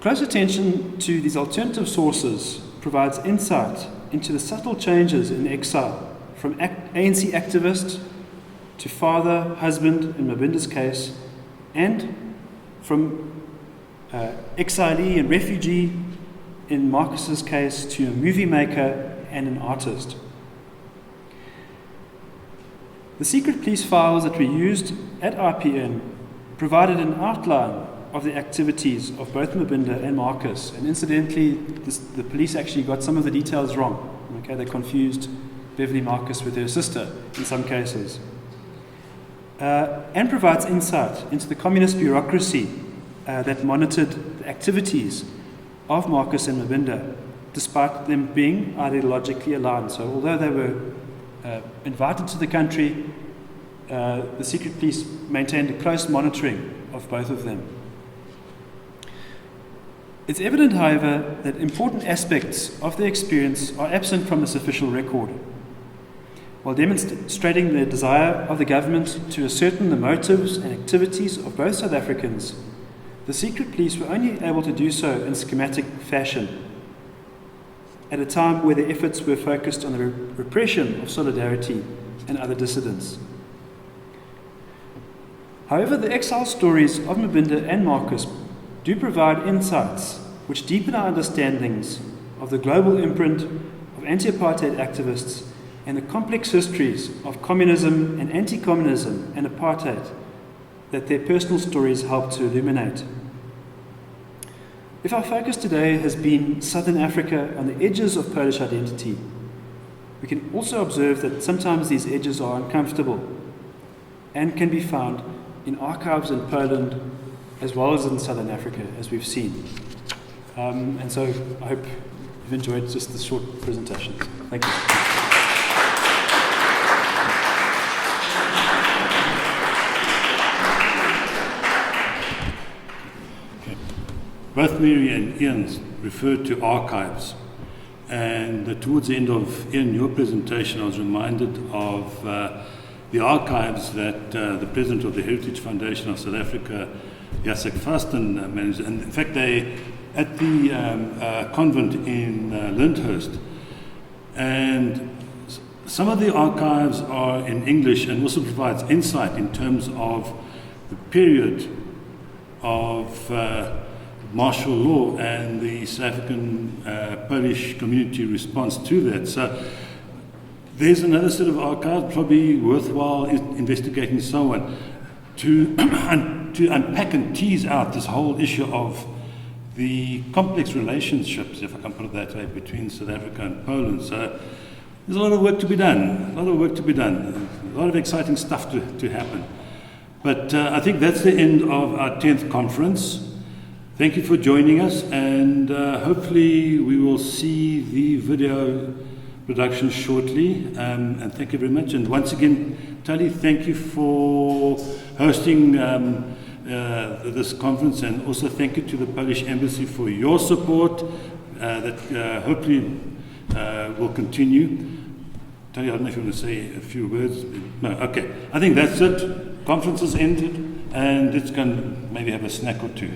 Close attention to these alternative sources provides insight into the subtle changes in exile, from ANC activist to father, husband in Mbinde's case, and from exilee and refugee in Marcus's case to a movie maker and an artist. The secret police files that were used at IPN provided an outline of the activities of both Mbinde and Marcus, and incidentally the police actually got some of the details wrong. Okay, they confused Beverly Marcus with her sister in some cases. And provides insight into the communist bureaucracy that monitored the activities of Marcus and Mbinde, despite them being ideologically aligned. So although they were invited to the country, the secret police maintained a close monitoring of both of them. It's evident, however, that important aspects of their experience are absent from this official record. While demonstrating the desire of the government to ascertain the motives and activities of both South Africans, the secret police were only able to do so in schematic fashion, at a time where their efforts were focused on the repression of Solidarity and other dissidents. However, the exile stories of Mbinde and Marcus do provide insights which deepen our understandings of the global imprint of anti-apartheid activists and the complex histories of communism and anti-communism and apartheid that their personal stories help to illuminate. If our focus today has been Southern Africa on the edges of Polish identity, we can also observe that sometimes these edges are uncomfortable and can be found in archives in Poland as well as in Southern Africa, as we've seen. And so I hope you've enjoyed just this short presentation. Thank you. Both Mary and Ian referred to archives, and towards the end of Ian, your presentation, I was reminded of the archives that the president of the Heritage Foundation of South Africa, Jacek Vasten, managed. And in fact, they at the convent in Lyndhurst, and some of the archives are in English and also provides insight in terms of the period of martial law and the South African Polish community response to that. So there's another set of archives, probably worthwhile investigating someone to unpack and tease out this whole issue of the complex relationships, if I can put it that way, between South Africa and Poland. So there's a lot of work to be done, a lot of exciting stuff to happen. But I think that's the end of our 10th conference. Thank you for joining us, and hopefully we will see the video production shortly. And thank you very much. And once again, Tali, thank you for hosting this conference, and also thank you to the Polish Embassy for your support that hopefully will continue. Tali, I don't know if you want to say a few words. No, okay. I think that's it. Conference is ended, and let's go and maybe have a snack or two.